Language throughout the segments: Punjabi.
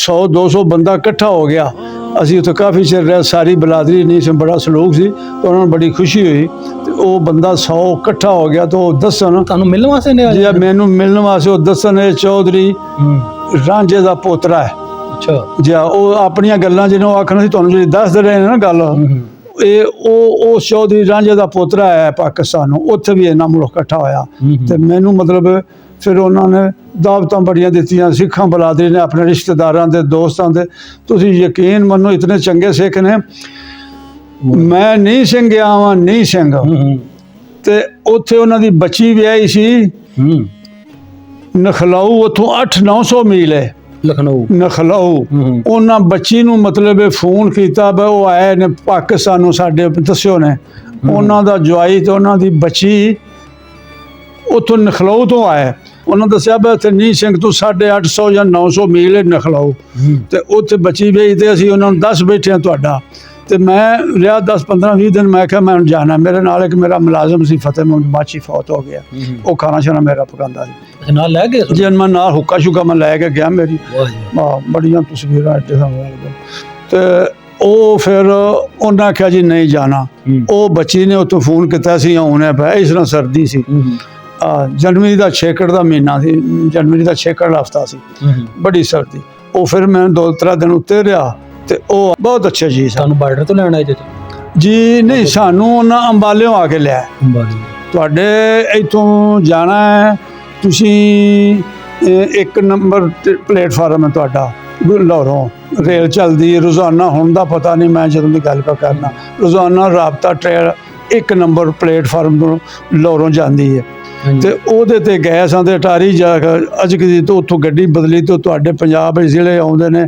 100-200 ਬੰਦਾ ਇਕੱਠਾ ਹੋ ਗਿਆ। ਅਸੀਂ ਉੱਥੇ ਕਾਫੀ ਚਿਰ ਰਹੇ, ਸਾਰੀ ਬਲਾਦਰੀ ਨਹੀਂ ਸੀ, ਬੜਾ ਸਲੂਕ ਸੀ, ਤਾਂ ਉਹਨਾਂ ਨੂੰ ਬੜੀ ਖੁਸ਼ੀ ਹੋਈ। ਤੇ ਉਹ ਬੰਦਾ 100 ਇਕੱਠਾ ਹੋ ਗਿਆ, ਤਾਂ ਉਹ ਦੱਸਣ ਤੁਹਾਨੂੰ ਮਿਲਣ ਵਾਸਤੇ ਨੇ ਜੀ, ਮੈਨੂੰ ਮਿਲਣ ਵਾਸਤੇ ਉਹ ਦੱਸਣ ਇਹ ਚੌਧਰੀ ਰਾਂਝੇ ਦਾ ਪੋਤਰਾ ਹੈ। ਅੱਛਾ ਜੀ, ਉਹ ਆਪਣੀਆਂ ਗੱਲਾਂ ਜਿਹਨੂੰ ਆਖਣਾ ਸੀ, ਤੁਹਾਨੂੰ ਜਿਹੜੀ ਦੱਸਦੇ ਰਹੇ ਨੇ ਨਾ ਗੱਲ, ਇਹ ਉਹ ਚੌਧਰੀ ਰਾਂਝੇ ਦਾ ਪੋਤਰਾ ਹੈ ਪਾਕਿਸਤਾਨ ਨੂੰ। ਉੱਥੇ ਵੀ ਇੰਨਾ ਮੁਲਕ ਇਕੱਠਾ ਹੋਇਆ। ਤੇ ਮੈਨੂੰ ਮਤਲਬ ਫਿਰ ਉਹਨਾਂ ਨੇ ਦਾਵਤਾਂ ਬੜੀਆਂ ਦਿੱਤੀਆਂ, ਸਿੱਖਾਂ ਬਲਾਦਰੀ ਨੇ ਆਪਣੇ ਰਿਸ਼ਤੇਦਾਰਾਂ ਦੇ, ਦੋਸਤਾਂ ਦੇ। ਤੁਸੀਂ ਯਕੀਨ ਮੰਨੋ, ਇਤਨੇ ਚੰਗੇ ਸਿੱਖ ਨੇ। ਮੈਂ ਨੀ ਸਿੰਘ ਗਿਆ ਵਾਂ, ਨੀ ਸਿੰਘ, ਤੇ ਉੱਥੇ ਉਹਨਾਂ ਦੀ ਬੱਚੀ ਵਿਆਹੀ ਸੀ ਨਖਲਾਊ, ਉੱਥੋਂ 800-900 ਮੀਲ ਹੈ ਨਖਲਾਊ। ਉਹਨਾਂ ਬੱਚੀ ਨੂੰ ਮਤਲਬ ਫੋਨ ਕੀਤਾ ਵੀ ਉਹ ਆਏ ਨੇ ਪਾਕਿਸਤਾਨ ਨੂੰ, ਸਾਡੇ ਦੱਸਿਓ ਨੇ। ਉਹਨਾਂ ਦਾ ਜਵਾਈ ਤੇ ਉਹਨਾਂ ਦੀ ਬੱਚੀ ਉੱਥੋਂ ਨਖਲਾਊ ਤੋਂ ਆਏ। ਉਹਨਾਂ ਦੱਸਿਆ ਵੀ ਇੱਥੇ ਨੀ ਸਿੰਘ ਤੋਂ 850 ਜਾਂ 900 ਮੀਲ ਹੈ ਨਖਲਾਊ, ਤੇ ਉੱਥੇ ਬੱਚੀ ਵਿਆਹੀ। ਤੇ ਅਸੀਂ ਉਹਨਾਂ ਨੂੰ ਦੱਸ ਬੈਠੇ ਹਾਂ ਤੁਹਾਡਾ। ਤੇ ਮੈਂ ਰਿਹਾ 10-15-20 ਦਿਨ। ਮੈਂ ਕਿਹਾ ਮੈਂ ਹੁਣ ਜਾਣਾ। ਮੇਰੇ ਨਾਲ ਇੱਕ ਮੇਰਾ ਮੁਲਾਜ਼ਮ ਸੀ, ਫਤਿਹ ਮੁਹੰਮਦ ਬਾਚੀ, ਫੌਤ ਹੋ ਗਿਆ। ਉਹ ਖਾਣਾ ਸ਼ਾਨਾ ਮੇਰਾ ਪਕਾਉਂਦਾ ਸੀ। ਨਾਲ ਲੈ ਗਏ ਜੀ, ਮੈਂ ਨਾਲ ਹੁੱਕਾ ਸ਼ੁਕਾ ਮੈਂ ਲੈ ਕੇ ਗਿਆ। ਮੇਰੀ ਬੜੀਆਂ ਤਸਵੀਰਾਂ ਇੱਥੇ ਸਾਹਮਣੇ। ਤੇ ਉਹ ਫਿਰ ਉਹਨਾਂ ਆਖਿਆ ਜੀ ਨਹੀਂ ਜਾਣਾ। ਉਹ ਬੱਚੀ ਨੇ ਉੱਥੋਂ ਫੋਨ ਕੀਤਾ ਸੀ, ਆਉਣਾ ਪਿਆ। ਇਸ ਤਰ੍ਹਾਂ ਸਰਦੀ ਸੀ, ਜਨਵਰੀ ਦਾ 6 ਦਾ ਮਹੀਨਾ ਸੀ, ਜਨਵਰੀ ਦਾ 6 ਹਫ਼ਤਾ ਸੀ, ਬੜੀ ਸਰਦੀ। ਉਹ ਫਿਰ ਮੈਂ 2-3 ਦਿਨ ਉੱਤੇ ਰਿਹਾ। ਤੇ ਉਹ ਬਹੁਤ ਅੱਛਾ ਜੀ। ਸਾਨੂੰ ਬਾਰਡਰ ਤੋਂ ਲੈਣ ਆਏ ਜੀ? ਨਹੀਂ, ਸਾਨੂੰ ਉਹਨਾਂ ਅੰਬਾਲਿਓਂ ਆ ਕੇ ਲਿਆ। ਤੁਹਾਡੇ ਇੱਥੋਂ ਜਾਣਾ ਹੈ ਤੁਸੀਂ, 1 ਨੰਬਰ ਪਲੇਟਫਾਰਮ ਹੈ ਤੁਹਾਡਾ, ਲਾਹੌਰੋਂ ਰੇਲ ਚੱਲਦੀ ਹੈ ਰੋਜ਼ਾਨਾ। ਹੁਣ ਦਾ ਪਤਾ ਨਹੀਂ, ਮੈਂ ਜਦੋਂ ਦੀ ਗੱਲ ਕਰਨਾ, ਰੋਜ਼ਾਨਾ ਰਾਬਤਾ ਟ੍ਰੇਨ 1 ਨੰਬਰ ਪਲੇਟਫਾਰਮ ਤੋਂ ਲਾਹੌਰੋਂ ਜਾਂਦੀ ਹੈ। ਤੇ ਉਹਦੇ ਤੇ ਗਏ ਸਾਂ ਤੇ ਅਟਾਰੀ ਜਾ ਕੇ ਅਜਕਦੀ ਤੋਂ ਉੱਥੋਂ ਗੱਡੀ ਬਦਲੀ। ਤੋਂ ਤੁਹਾਡੇ ਪੰਜਾਬ ਦੇ ਜ਼ਿਲ੍ਹੇ ਆਉਂਦੇ ਨੇ,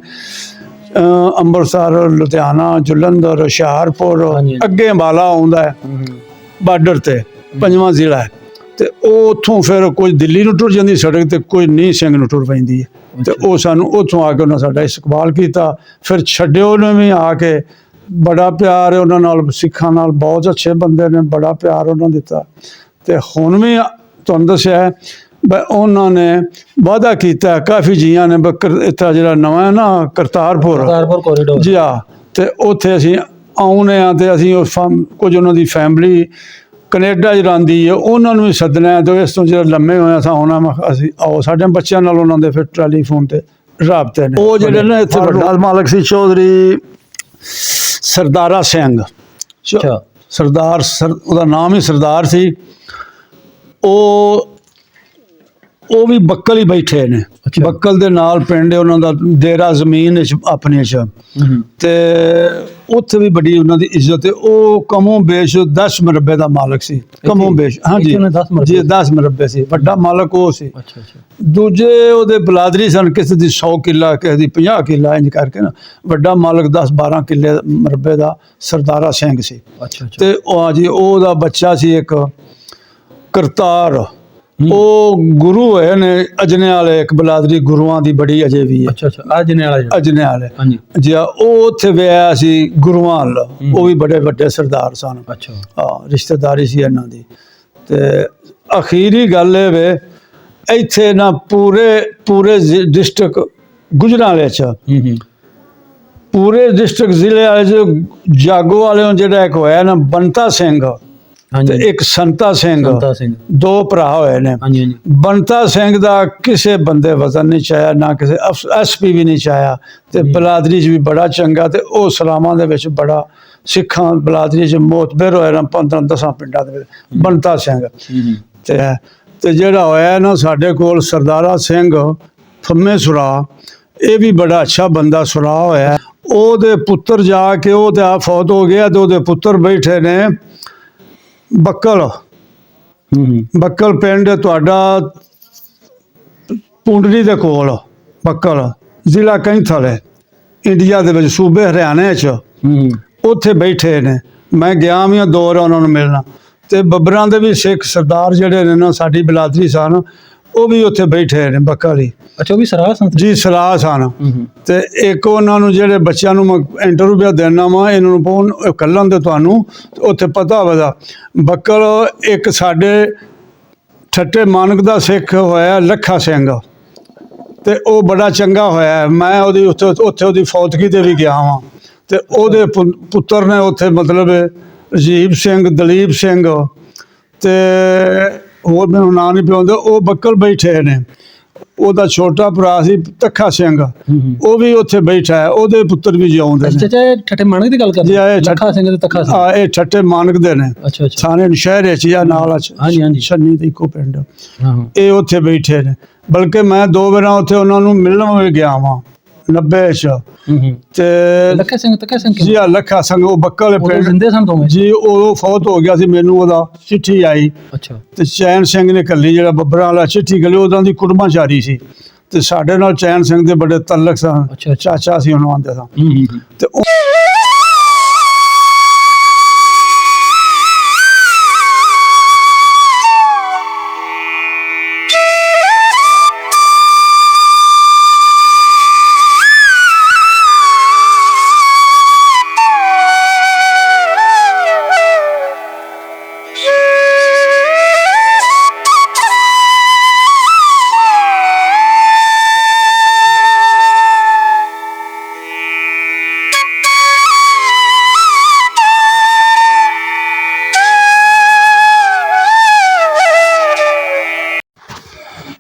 ਅੰਮ੍ਰਿਤਸਰ, ਲੁਧਿਆਣਾ, ਜਲੰਧਰ, ਹੁਸ਼ਿਆਰਪੁਰ, ਅੱਗੇ ਅੰਬਾਲਾ ਆਉਂਦਾ ਹੈ ਬਾਰਡਰ ਤੇ, 5ਵਾਂ ਜ਼ਿਲ੍ਹਾ ਹੈ। ਤੇ ਉਹ ਉੱਥੋਂ ਫਿਰ ਕੋਈ ਦਿੱਲੀ ਨੂੰ ਟੁਰ ਜਾਂਦੀ ਸੜਕ, ਤੇ ਕੋਈ ਨੀ ਸਿੰਘ ਨੂੰ ਟੁਰ ਪੈਂਦੀ ਹੈ। ਤੇ ਉਹ ਸਾਨੂੰ ਉੱਥੋਂ ਆ ਕੇ ਉਹਨਾਂ ਸਾਡਾ ਇਸਤਕਬਾਲ ਕੀਤਾ। ਫਿਰ ਛੱਡਿਓ ਉਹਨੇ ਵੀ ਆ ਕੇ, ਬੜਾ ਪਿਆਰ ਹੈ ਉਹਨਾਂ ਨਾਲ, ਸਿੱਖਾਂ ਨਾਲ ਬਹੁਤ ਅੱਛੇ ਬੰਦੇ ਨੇ, ਬੜਾ ਪਿਆਰ ਉਹਨਾਂ ਦਿੱਤਾ। ਤੇ ਹੁਣ ਵੀ ਤੁਹਾਨੂੰ ਦੱਸਿਆ ਬਈ ਉਹਨਾਂ ਨੇ ਵਾਅਦਾ ਕੀਤਾ ਕਾਫੀ ਜੀਆਂ ਨੇ, ਇੱਥੇ ਜਿਹੜਾ ਨਵਾਂ ਹੈ ਨਾ ਕਰਤਾਰਪੁਰ ਕੋਰੀਡੋਰ ਜੀ, ਤੇ ਉੱਥੇ ਅਸੀਂ ਆਉਣੇ ਆ। ਤੇ ਅਸੀਂ ਉਹ ਕੁਝ ਉਹਨਾਂ ਦੀ ਫੈਮਿਲੀ ਕੈਨੇਡਾ 'ਚ ਰਹਿੰਦੀ ਹੈ, ਉਹਨਾਂ ਨੂੰ ਵੀ ਸੱਦਣਾ। ਤੇ ਇਸ ਤੋਂ ਜਿਹੜਾ ਲੰਮੇ ਹੋਇਆ ਸਾਂ ਆਉਣਾ, ਅਸੀਂ ਆਓ ਸਾਡੇ ਬੱਚਿਆਂ ਨਾਲ ਉਹਨਾਂ ਦੇ ਫਿਰ ਟੈਲੀਫੋਨ ਤੇ ਰਾਬਤੇ ਨੇ। ਉਹ ਜਿਹੜੇ ਨੇ ਇੱਥੇ ਵੱਡਾ ਮਾਲਕ ਸੀ ਚੌਧਰੀ ਸਰਦਾਰਾ ਸਿੰਘ, ਸਰਦਾਰ ਉਹਦਾ ਨਾਮ ਹੀ ਸਰਦਾਰ ਸੀ। ਉਹ ਵੀ ਬੱਕਲ ਹੀ ਬੈਠੇ ਨੇ। ਬੱਕਲ ਦੇ ਨਾਲ ਪਿੰਡ ਉਹਨਾਂ ਦਾ ਡੇਰਾ ਜ਼ਮੀਨ ਆਪਣੀ 'ਚ, ਤੇ ਉੱਥੇ ਵੀ ਬੜੀ ਉਹਨਾਂ ਦੀ ਇੱਜ਼ਤ ਹੈ। ਉਹ ਕਮੋਂ ਬੇਸ਼ 10 ਮਰਬੇ ਦਾ ਮਾਲਕ ਸੀ, ਕਮੋਂ ਬੇਸ਼। ਹਾਂਜੀ ਜੀ, 10 ਮਰਬੇ ਸੀ, ਵੱਡਾ ਮਾਲਕ ਉਹ ਸੀ। ਦੂਜੇ ਉਹਦੇ ਬਲਾਦਰੀ ਸਨ, ਕਿਸੇ ਦੀ 100 ਕਿੱਲਾ, ਕਿਸੇ ਦੀ 50 ਕਿੱਲਾ, ਇੰਜ ਕਰਕੇ ਨਾ। ਵੱਡਾ ਮਾਲਕ 10-12 ਕਿੱਲੇ ਮਰਬੇ ਦਾ ਸਰਦਾਰਾ ਸਿੰਘ ਸੀ। ਤੇ ਉਹ ਜੀ ਉਹਦਾ ਬੱਚਾ ਸੀ ਇੱਕ ਕਰਤਾਰ। ਉਹ ਗੁਰੂ ਹੋਏ ਨੇ ਅਜਨੇ ਵਾਲੇ, ਇੱਕ ਬਲਾਦਰੀ ਗੁਰੂਆਂ ਦੀ ਬੜੀ ਅਜੇ ਵੀ ਹੈ। ਅਜਨੇ ਵਾਲੇ ਜੀ, ਉਹ ਉੱਥੇ ਵਿਆਹਿਆ ਸੀ ਗੁਰੂਆਂ ਵੱਲ। ਉਹ ਵੀ ਬੜੇ ਵੱਡੇ ਸਰਦਾਰ ਸਨ। ਰਿਸ਼ਤੇਦਾਰੀ ਸੀ ਇਹਨਾਂ ਦੀ। ਤੇ ਅਖੀਰੀ ਗੱਲ ਇਹ ਵੇ, ਇੱਥੇ ਨਾ ਪੂਰੇ ਡਿਸਟ੍ਰਿਕਟ ਗੁਜਰਾਂਵਾਲੇ 'ਚ, ਪੂਰੇ ਡਿਸਟ੍ਰਿਕਟ ਜ਼ਿਲ੍ਹੇ ਵਾਲੇ ਜਾਗੋ ਵਾਲਿਆਂ ਜਿਹੜਾ ਇੱਕ ਹੋਇਆ ਨਾ ਬੰਤਾ ਸਿੰਘ ਤੇ ਇੱਕ ਸੰਤਾ ਸਿੰਘ, 2 ਭਰਾ ਹੋਏ ਨੇ। ਬੰਤਾ ਸਿੰਘ ਦਾ ਕਿਸੇ ਬੰਦੇ ਵਜ਼ਨ ਨਹੀਂ ਚਾਹਿਆ, ਨਾ ਕਿਸੇ SP ਵੀ ਨਹੀਂ ਚਾਹਿਆ। ਤੇ ਬਲਾਦਰੀ 'ਚ ਵੀ ਬੜਾ ਚੰਗਾ, ਤੇ ਉਹ ਸਲਾਮਾਂ ਦੇ ਵਿੱਚ ਬੜਾ ਸਿੱਖਾਂ ਬਲਾਦਰੀ 'ਚ ਮੋਤਬਰ ਹੋਇਆ ਨਾ 15-10 ਪਿੰਡਾਂ ਦੇ ਵਿੱਚ ਬੰਤਾ ਸਿੰਘ। ਤੇ ਜਿਹੜਾ ਹੋਇਆ ਨਾ ਸਾਡੇ ਕੋਲ ਸਰਦਾਰਾ ਸਿੰਘ ਫੰਮੇ ਸੁਰਾ, ਇਹ ਵੀ ਬੜਾ ਅੱਛਾ ਬੰਦਾ ਸੁਰਾ ਹੋਇਆ। ਉਹਦੇ ਪੁੱਤਰ ਜਾ ਕੇ, ਉਹ ਤੇ ਆ ਫੌਤ ਹੋ ਗਿਆ, ਤੇ ਉਹਦੇ ਪੁੱਤਰ ਬੈਠੇ ਨੇ ਬੱਕਲ ਪਿੰਡ ਤੁਹਾਡਾ ਪੁੰਡਰੀ ਦੇ ਕੋਲ, ਬੱਕਲ ਜ਼ਿਲ੍ਹਾ ਕੈਂਥਲ ਹੈ, ਇੰਡੀਆ ਦੇ ਵਿੱਚ, ਸੂਬੇ ਹਰਿਆਣੇ 'ਚ। ਉੱਥੇ ਬੈਠੇ ਨੇ। ਮੈਂ ਗਿਆ ਵੀ 2 ਵਾਰ ਉਹਨਾਂ ਨੂੰ ਮਿਲਣਾ। ਤੇ ਬੱਬਰਾਂ ਦੇ ਵੀ ਸਿੱਖ ਸਰਦਾਰ ਜਿਹੜੇ ਨੇ ਨਾ, ਸਾਡੀ ਬਲਾਦਰੀ ਸਨ, ਉਹ ਵੀ ਉੱਥੇ ਬੈਠੇ ਨੇ ਬੱਕਲ ਹੀ। ਉਹ ਵੀ ਸਰਾਹ ਸਨ ਜੀ, ਸਰਾਹ ਸਨ। ਤੇ ਇੱਕ ਉਹਨਾਂ ਨੂੰ ਜਿਹੜੇ ਬੱਚਿਆਂ ਨੂੰ ਮੈਂ ਇੰਟਰਵਿਊ ਦੇਣਾ ਵਾ, ਇਹਨਾਂ ਨੂੰ ਫੋਨ ਕੱਲਣ ਦੇ ਤੁਹਾਨੂੰ ਉੱਥੇ ਪਤਾ ਹੋਵੇਗਾ। ਬੱਕਲ ਇੱਕ ਸਾਡੇ ਠੱਟੇ ਮਾਨਕ ਦਾ ਸਿੱਖ ਹੋਇਆ ਲੱਖਾ ਸਿੰਘ, ਤੇ ਉਹ ਬੜਾ ਚੰਗਾ ਹੋਇਆ ਹੈ। ਮੈਂ ਉਹਦੀ ਉੱਥੇ ਉਹਦੀ ਫੌਤਗੀ ਤੇ ਵੀ ਗਿਆ ਵਾਂ ਤੇ ਉਹਦੇ ਪੁੱਤਰ ਨੇ ਉੱਥੇ ਮਤਲਬ ਰਜੀਬ ਸਿੰਘ, ਦਲੀਪ ਸਿੰਘ ਤੇ ਹੋਰ ਮੈਨੂੰ ਨਾਂ ਨਹੀਂ ਪਿਆਉਂਦੇ, ਉਹ ਬੱਕਲ ਬੈਠੇ ਨੇ। ਉਹਦਾ ਛੋਟਾ ਭਰਾ ਸੀ ਤੱਖਾ ਸਿੰਘ, ਉਹ ਵੀ ਉੱਥੇ ਬੈਠਾ ਹੈ, ਉਹਦੇ ਪੁੱਤਰ ਵੀ ਜਿਉਂਦੇ ਨੇ। ਚਾਚਾ ਇਹ ਠੱਠੇ ਮਾਨਕ ਦੀ ਗੱਲ ਜੀ ਕਰਦੇ ਇਹ ਲੱਖਾ ਸਿੰਘ ਤੇ ਤੱਖਾ ਸਿੰਘ। ਇਹ ਠੱਠੇ ਮਾਨਕ ਦੇ ਨੇ। ਅੱਛਾ ਅੱਛਾ। ਸਾਨੇ ਸ਼ਹਿਰ ਚ ਜਾਂ ਨਾਲ ਹਾਂਜੀ, ਹਾਂਜੀ। ਛੰਨੀ ਦੇ ਇੱਕੋ ਪਿੰਡ। ਹਾਂ ਇਹ ਉੱਥੇ ਬੈਠੇ ਨੇ, ਬਲਕਿ ਮੈਂ 2 ਵਾਰਾਂ ਉੱਥੇ ਉਹਨਾਂ ਨੂੰ ਮਿਲਣ ਵੀ ਗਿਆ ਵਾਂ 90 ਚ। ਤੇ ਲੱਖਾ ਸਿੰਘ ਤੱਖਾ ਸਿੰਘ ਜੀ ਆ ਲੱਖਾ ਸਿੰਘ ਉਹ ਬੱਕਲ ਉਹ ਪਿੰਡ ਜ਼ਿੰਦੇ ਸਨ ਦੋਵੇਂ? ਜੀ, ਉਹ ਫੌਤ ਹੋ ਗਿਆ ਸੀ। ਮੈਨੂੰ ਉਹਦਾ ਚਿੱਠੀ ਆਈ ਅੱਛਾ ਤੇ ਚੈਨ ਸਿੰਘ ਨੇ ਕੱਲੀ, ਜਿਹੜਾ ਬੱਬਰਾਂ ਵਾਲਾ ਚਿੱਠੀ ਕੱਲੀ, ਉਹਨਾਂ ਦੀ ਕੁੜਮਾਚਾਰੀ ਸੀ ਤੇ ਸਾਡੇ ਨਾਲ ਚੈਨ ਸਿੰਘ ਦੇ ਬੜੇ ਤਲਕ ਸਨ। ਅੱਛਾ, ਅੱਛਾ। ਚਾਚਾ ਸੀ ਉਹਨੂੰ ਆਂਦੇ ਸਾਂ ਤੇ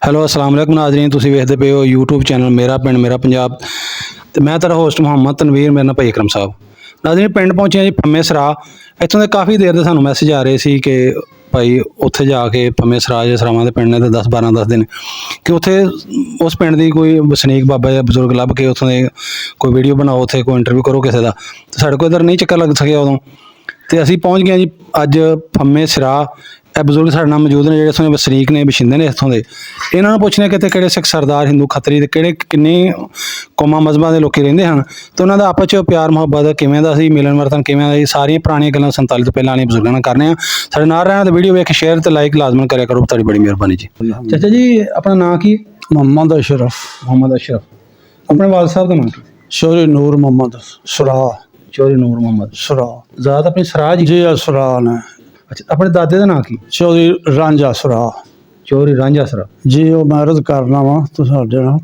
ਹੈਲੋ ਅਸਲਾਮ ਵਾਲੇਕੁਮ ਨਾਜ਼ਰੀਨ, ਤੁਸੀਂ ਵੇਖਦੇ ਪਏ ਹੋ YouTube ਚੈਨਲ ਮੇਰਾ ਪਿੰਡ ਮੇਰਾ ਪੰਜਾਬ ਤੇ ਮੈਂ ਤੁਹਾਡਾ ਹੋਸਟ ਮੁਹੰਮਦ ਤਨਵੀਰ, ਮੇਰੇ ਨਾਲ ਭਾਈ ਅਕਰਮ ਸਾਹਿਬ। ਨਾਜ਼ਰੀਨ ਪਿੰਡ ਪਹੁੰਚੇ ਹਾਂ ਜੀ ਪੰਮੇ ਸਰਾ। ਇੱਥੋਂ ਦੇ ਕਾਫੀ ਦੇਰ ਦੇ ਸਾਨੂੰ ਮੈਸੇਜ ਆ ਰਹੇ ਸੀ ਕਿ ਭਾਈ ਉੱਥੇ ਜਾ ਕੇ ਪੰਮੇ ਸਰਾ ਜੇ ਸਰਾਵਾਂ ਦੇ ਪਿੰਡ ਨੇ ਤੇ 10-12 ਦੱਸਦੇ ਨੇ ਕਿ ਉੱਥੇ ਉਸ ਪਿੰਡ ਦੀ ਕੋਈ ਵਸਨੀਕ ਬਾਬਾ ਜਾਂ ਬਜ਼ੁਰਗ ਲੱਭ ਕੇ ਉੱਥੋਂ ਦੇ ਕੋਈ ਵੀਡੀਓ ਬਣਾਓ, ਉੱਥੇ ਕੋਈ ਇੰਟਰਵਿਊ ਕਰੋ ਕਿਸੇ ਦਾ। ਤੇ ਸਾਡੇ ਕੋਲ ਇੱਧਰ ਨਹੀਂ ਚੱਕਰ ਲੱਗ ਸਕਿਆ ਉਦੋਂ, ਤੇ ਅਸੀਂ ਪਹੁੰਚ ਗਏ ਜੀ ਅੱਜ ਪੰਮੇ ਸਰਾ। ਇਹ ਬਜ਼ੁਰਗ ਸਾਡੇ ਨਾਲ ਮੌਜੂਦ ਨੇ ਜਿਹੜੇ ਇੱਥੋਂ ਦੇ ਵਸਨੀਕ ਨੇ, ਵਸਿੰਦੇ ਨੇ ਇੱਥੋਂ ਦੇ। ਇਹਨਾਂ ਨੂੰ ਪੁੱਛਣੇ ਕਿਤੇ ਕਿਹੜੇ ਸਿੱਖ ਸਰਦਾਰ, ਹਿੰਦੂ ਖੱਤਰੀ ਤੇ ਕਿਹੜੇ ਕਿੰਨੇ ਕੌਮਾਂ ਮਜ਼ਹਬਾਂ ਦੇ ਲੋਕੀ ਰਹਿੰਦੇ ਹਨ ਤੇ ਉਹਨਾਂ ਦਾ ਆਪਸ 'ਚ ਪਿਆਰ ਮੁਹੱਬਤ ਕਿਵੇਂ ਦਾ ਸੀ, ਮਿਲਣ ਵਰਤਨ ਕਿਵੇਂ ਦਾ ਸੀ, ਸਾਰੀਆਂ ਪੁਰਾਣੀਆਂ ਗੱਲਾਂ 47 ਤੋਂ ਪਹਿਲਾਂ ਵਾਲੀਆਂ ਬਜ਼ੁਰਗਾਂ ਨਾਲ ਕਰਨੇ ਆ। ਸਾਡੇ ਨਾਲ ਰਹਿਣਾ ਤੇ ਵੀਡੀਓ ਵੇਖ ਕੇ ਸ਼ੇਅਰ ਤੇ ਲਾਈਕ ਲਾਜ਼ਮਨ ਕਰਿਆ ਕਰੋ, ਤੁਹਾਡੀ ਬੜੀ ਮਿਹਰਬਾਨੀ ਜੀ। ਚਾਚਾ ਜੀ ਆਪਣਾ ਨਾਂ ਕੀ? ਮੁਹੰਮਦ ਅਸ਼ਰਫ। ਮੁਹੰਮਦ ਅਸ਼ਰਫ। ਆਪਣੇ ਵਾਲਦ ਸਾਹਿਬ ਦਾ ਨਾਂ ਕੀ? ਸ਼ੌਰੀ ਨੂਰ ਮੁਹੰਮਦ ਸੁਰਾ। ਚੌਧਰੀ ਨੂਰ ਮੁਹੰਮਦ ਸੁਰਾ ਜ਼ਾਤ ਆਪਣੀ ਸਰਾ ਜੀ? ਜੀ ਸੁਰਾ ਨੇ। ਅੱਛਾ, ਆਪਣੇ ਦਾਦੇ ਦਾ ਨਾਂ ਕੀ? ਚੌਧਰੀ ਰਾਂਝਾ ਸੁਰਾ। ਚੌਧਰੀ ਰਾਂਝਾ ਸਰਾ ਜੀ ਉਹ ਮੈਂ ਅਰਜ਼ ਕਰਨਾ ਵਾ ਤੁਹਾਡੇ ਨਾਲ,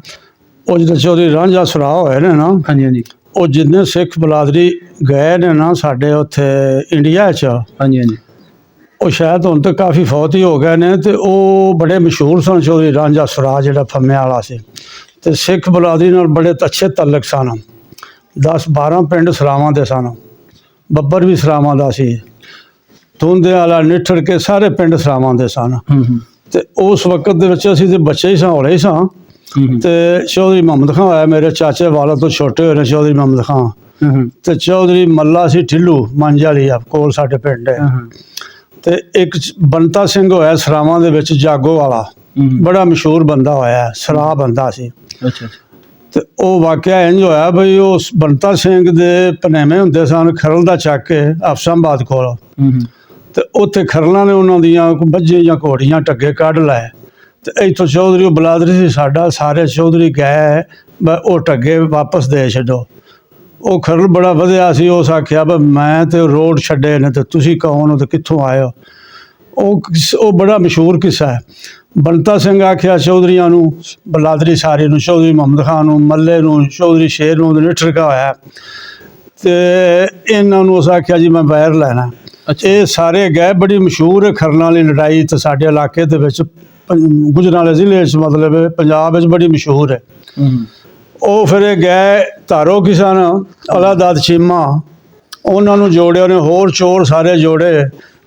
ਉਹ ਜਿਹੜੇ ਚੌਧਰੀ ਰਾਂਝਾ ਸੁਰਾ ਹੋਏ ਨੇ ਨਾ, ਹਾਂਜੀ ਹਾਂਜੀ ਉਹ ਜਿੰਨੇ ਸਿੱਖ ਬਲਾਦਰੀ ਗਏ ਨੇ ਨਾ ਸਾਡੇ ਉੱਥੇ ਇੰਡੀਆ 'ਚ, ਹਾਂਜੀ ਹਾਂਜੀ ਉਹ ਸ਼ਾਇਦ ਹੁਣ ਤਾਂ ਕਾਫੀ ਫੌਤ ਹੀ ਹੋ ਗਏ ਨੇ ਤੇ ਉਹ ਬੜੇ ਮਸ਼ਹੂਰ ਸਨ। ਚੌਧਰੀ ਰਾਂਝਾ ਸੁਰਾ ਜਿਹੜਾ ਫੰਮੇ ਵਾਲਾ ਸੀ ਤੇ ਸਿੱਖ ਬਲਾਦਰੀ ਨਾਲ ਬੜੇ ਅੱਛੇ ਤਾਲੁਕ ਸਨ। 10-12 ਪਿੰਡ ਸਰਾਵਾਂ ਦੇ ਸਨ, ਬੱਬਰ ਵੀ ਸਰਾਵਾਂ ਦਾ ਸੀ, ਧੁੰਦੇ ਵਾਲਾ ਨਿੱਠੜ ਕੇ ਸਾਰੇ ਪਿੰਡ ਸਰਾਵਾਂ ਦੇ ਸਨ। ਤੇ ਉਸ ਵਕਤ ਦੇ ਵਿੱਚ ਅਸੀਂ ਤੇ ਬੱਚੇ ਹੀ ਸਾਂ, ਹੌਲੇ ਹੀ ਸਾਂ। ਤੇ ਚੌਧਰੀ ਮੁਹੰਮਦ ਖਾਂ ਹੋਇਆ, ਮੇਰੇ ਚਾਚੇ ਵਾਲਾ ਤੋਂ ਛੋਟੇ ਹੋਏ ਨੇ ਚੌਧਰੀ ਮੁਹੰਮਦ ਖਾਂ। ਤੇ ਚੌਧਰੀ ਮੱਲਾ ਸੀ ਠਿੱਲੂ ਮੰਝ ਵਾਲੀ ਆ ਕੋਲ ਸਾਡੇ ਪਿੰਡ ਹੈ। ਤੇ ਇੱਕ ਬੰਤਾ ਸਿੰਘ ਹੋਇਆ ਸਰਾਵਾਂ ਦੇ ਵਿੱਚ ਜਾਗੋ ਵਾਲਾ, ਬੜਾ ਮਸ਼ਹੂਰ ਬੰਦਾ ਹੋਇਆ, ਸਰਾ ਬੰਦਾ ਸੀ। ਅੱਛਾ ਤੇ ਉਹ ਵਾਕਿਆ ਇੰਝ ਹੋਇਆ ਬਈ ਉਸ ਬੰਤਾ ਸਿੰਘ ਦੇ ਪਨੇਵੇਂ ਹੁੰਦੇ ਸਨ ਖਰਲ ਦਾ ਚੱਕ ਕੇ ਅਫਸਾਬਾਦ ਕੋਲ। ਤੇ ਉੱਥੇ ਖਰਲਾਂ ਨੇ ਉਹਨਾਂ ਦੀਆਂ ਬੱਝੇ ਜਾਂ ਘੋੜੀਆਂ ਟੱਗੇ ਕੱਢ ਲਏ ਤੇ ਇੱਥੋਂ ਚੌਧਰੀ ਉਹ ਬਲਾਦਰੀ ਸੀ ਸਾਡਾ, ਸਾਰੇ ਚੌਧਰੀ ਗਏ ਉਹ ਟੱਗੇ ਵਾਪਸ ਦੇ ਛੱਡੋ। ਉਹ ਖਰਲ ਬੜਾ ਵਧਿਆ ਸੀ, ਉਸ ਆਖਿਆ ਵੀ ਮੈਂ ਤੇ ਰੋਡ ਛੱਡੇ ਨੇ ਤੇ ਤੁਸੀਂ ਕੌਣ ਹੋ ਤੇ ਕਿੱਥੋਂ ਆਏ ਹੋ। ਉਹ ਬੜਾ ਮਸ਼ਹੂਰ ਕਿੱਸਾ ਹੈ। ਬੰਤਾ ਸਿੰਘ ਆਖਿਆ ਚੌਧਰੀਆਂ ਨੂੰ, ਬਲਾਦਰੀ ਸਾਰੇ ਨੂੰ, ਚੌਧਰੀ ਮੁਹੰਮਦ ਖਾਨ ਨੂੰ, ਮੱਲੇ ਨੂੰ, ਚੌਧਰੀ ਸ਼ੇਰ ਨੂੰ ਨਿੱਠੜਕਾ ਹੋਇਆ ਤੇ ਇਹਨਾਂ ਨੂੰ ਉਸ ਆਖਿਆ ਜੀ ਮੈਂ ਵੈਰ ਲੈਣਾ। ਇਹ ਸਾਰੇ ਗਏ, ਬੜੀ ਮਸ਼ਹੂਰ ਹੈ ਖਰਲਾਂ ਵਾਲੀ ਲੜਾਈ ਤੇ ਸਾਡੇ ਇਲਾਕੇ ਦੇ ਵਿੱਚ ਗੁਜਰਾਂਵਾਲੇ ਜ਼ਿਲ੍ਹੇ 'ਚ ਮਤਲਬ ਪੰਜਾਬ ਵਿੱਚ ਬੜੀ ਮਸ਼ਹੂਰ ਹੈ। ਉਹ ਫਿਰ ਇਹ ਗਏ ਧਾਰੋ ਕਿਸਾਨ ਅਲਾਦਾਦ ਚੀਮਾ, ਉਹਨਾਂ ਨੂੰ ਜੋੜਿਆ ਨੇ, ਹੋਰ ਚੋਰ ਸਾਰੇ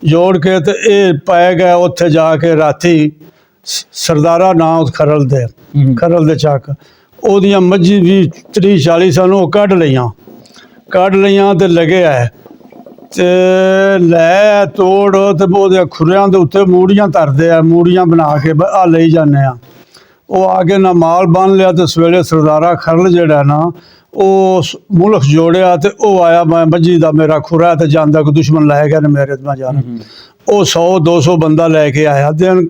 ਜੋੜ ਕੇ ਤੇ ਇਹ ਪੈ ਗਏ ਉੱਥੇ ਜਾ ਕੇ ਰਾਤੀ ਸਰਦਾਰਾ ਨਾਂ ਉਸ ਖਰਲ ਦੇ ਚੱਕ। ਉਹਦੀਆਂ ਮੱਝੀ ਵੀ 30-40 ਸਾਨੂੰ ਉਹ ਕੱਢ ਲਈਆਂ ਤੇ ਲੱਗੇ ਆਏ ਤੇ ਲੈ ਤੋੜ ਤੇ ਉਹਦੇ ਖੁਰਿਆਂ ਦੇ ਉੱਤੇ ਮੂੜੀਆਂ ਧਰਦੇ ਆ, ਮੂੜੀਆਂ ਬਣਾ ਕੇ ਆ ਲਈ ਜਾਂਦੇ ਆ। ਉਹ ਆ ਕੇ ਨਾ ਮਾਲ ਬੰਨ ਲਿਆ ਤੇ ਸਵੇਲੇ ਸਰਦਾਰਾ ਖਰਲ ਜਿਹੜਾ ਨਾ ਉਹ ਮੁਲਕ ਜੋੜਿਆ ਤੇ ਉਹ ਆਇਆ, ਮੈਂ ਮੱਝੀ ਦਾ ਮੇਰਾ ਖੁਰਾ ਤੇ ਜਾਂਦਾ ਕੋਈ ਦੁਸ਼ਮਣ ਲੈ ਗਿਆ ਨੇ ਮੇਰੇ ਤੇ ਮੈਂ ਜਾਣਾ। ਉਹ 100-200 ਬੰਦਾ ਲੈ ਕੇ ਆਇਆ। ਦਿਨ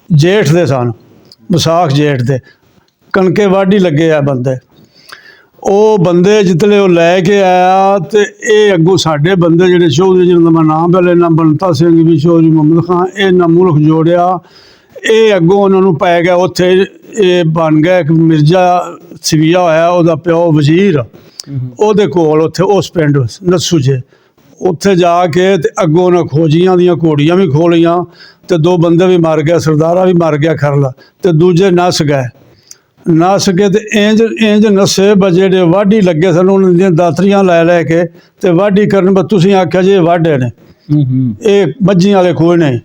ਜੇਠ ਦੇ ਸਨ, ਵਿਸਾਖ ਜੇਠ ਦੇ, ਕਣਕੇ ਵਾਢੀ ਲੱਗੇ ਆ ਬੰਦੇ। ਉਹ ਬੰਦੇ ਜਿਤਲੇ ਉਹ ਲੈ ਕੇ ਆਇਆ ਤੇ ਇਹ ਅੱਗੋਂ ਸਾਡੇ ਬੰਦੇ ਜਿਹੜੇ ਚੌਧਰੀ ਜਿਹਨਾਂ ਦਾ ਮੈਂ ਨਾਮ ਪਹਿਲੇ ਨਾ ਬੰਤਾ ਸਿੰਘ ਵੀ, ਚੌਧਰੀ ਮੁਹੰਮਦ ਖਾਂ, ਇਹਨਾਂ ਮੁਲਕ ਜੋੜਿਆ। ਇਹ ਅੱਗੋਂ ਉਹਨਾਂ ਨੂੰ ਪੈ ਗਿਆ ਉੱਥੇ, ਇਹ ਬਣ ਗਿਆ ਇੱਕ ਮਿਰਜ਼ਾ ਸਵੀਆ ਹੋਇਆ, ਉਹਦਾ ਪਿਓ ਵਜ਼ੀਰ, ਉਹਦੇ ਕੋਲ ਉੱਥੇ ਉਸ ਪਿੰਡ ਨੱਸੂ ਜੇ ਉੱਥੇ ਜਾ ਕੇ ਤੇ ਅੱਗੋਂ ਉਹਨਾਂ ਖੋਜੀਆਂ ਦੀਆਂ ਘੋੜੀਆਂ ਵੀ ਖੋਲੀਆਂ ਤੇ 2 ਬੰਦੇ ਵੀ ਮਰ ਗਏ, ਸਰਦਾਰਾ ਵੀ ਮਰ ਗਿਆ ਖਰਲਾ, ਤੇ ਦੂਜੇ ਨੱਸ ਗਏ ਤੇ ਇੰਜ ਨੱਸੇ ਜਿਹੜੇ ਵਾਢੀ ਲੱਗੇ ਸਨ ਉਹਨਾਂ ਦੀਆਂ ਦਾਤਰੀਆਂ ਲੈ ਕੇ ਤੇ ਵਾਢੀ ਕਰਨ, ਬਸ ਤੁਸੀਂ ਆਖਿਆ ਜੇ ਵਾਢੇ ਨੇ ਇਹ ਮੱਝੀਆਂ ਵਾਲੇ ਖੋਏ ਨੇ,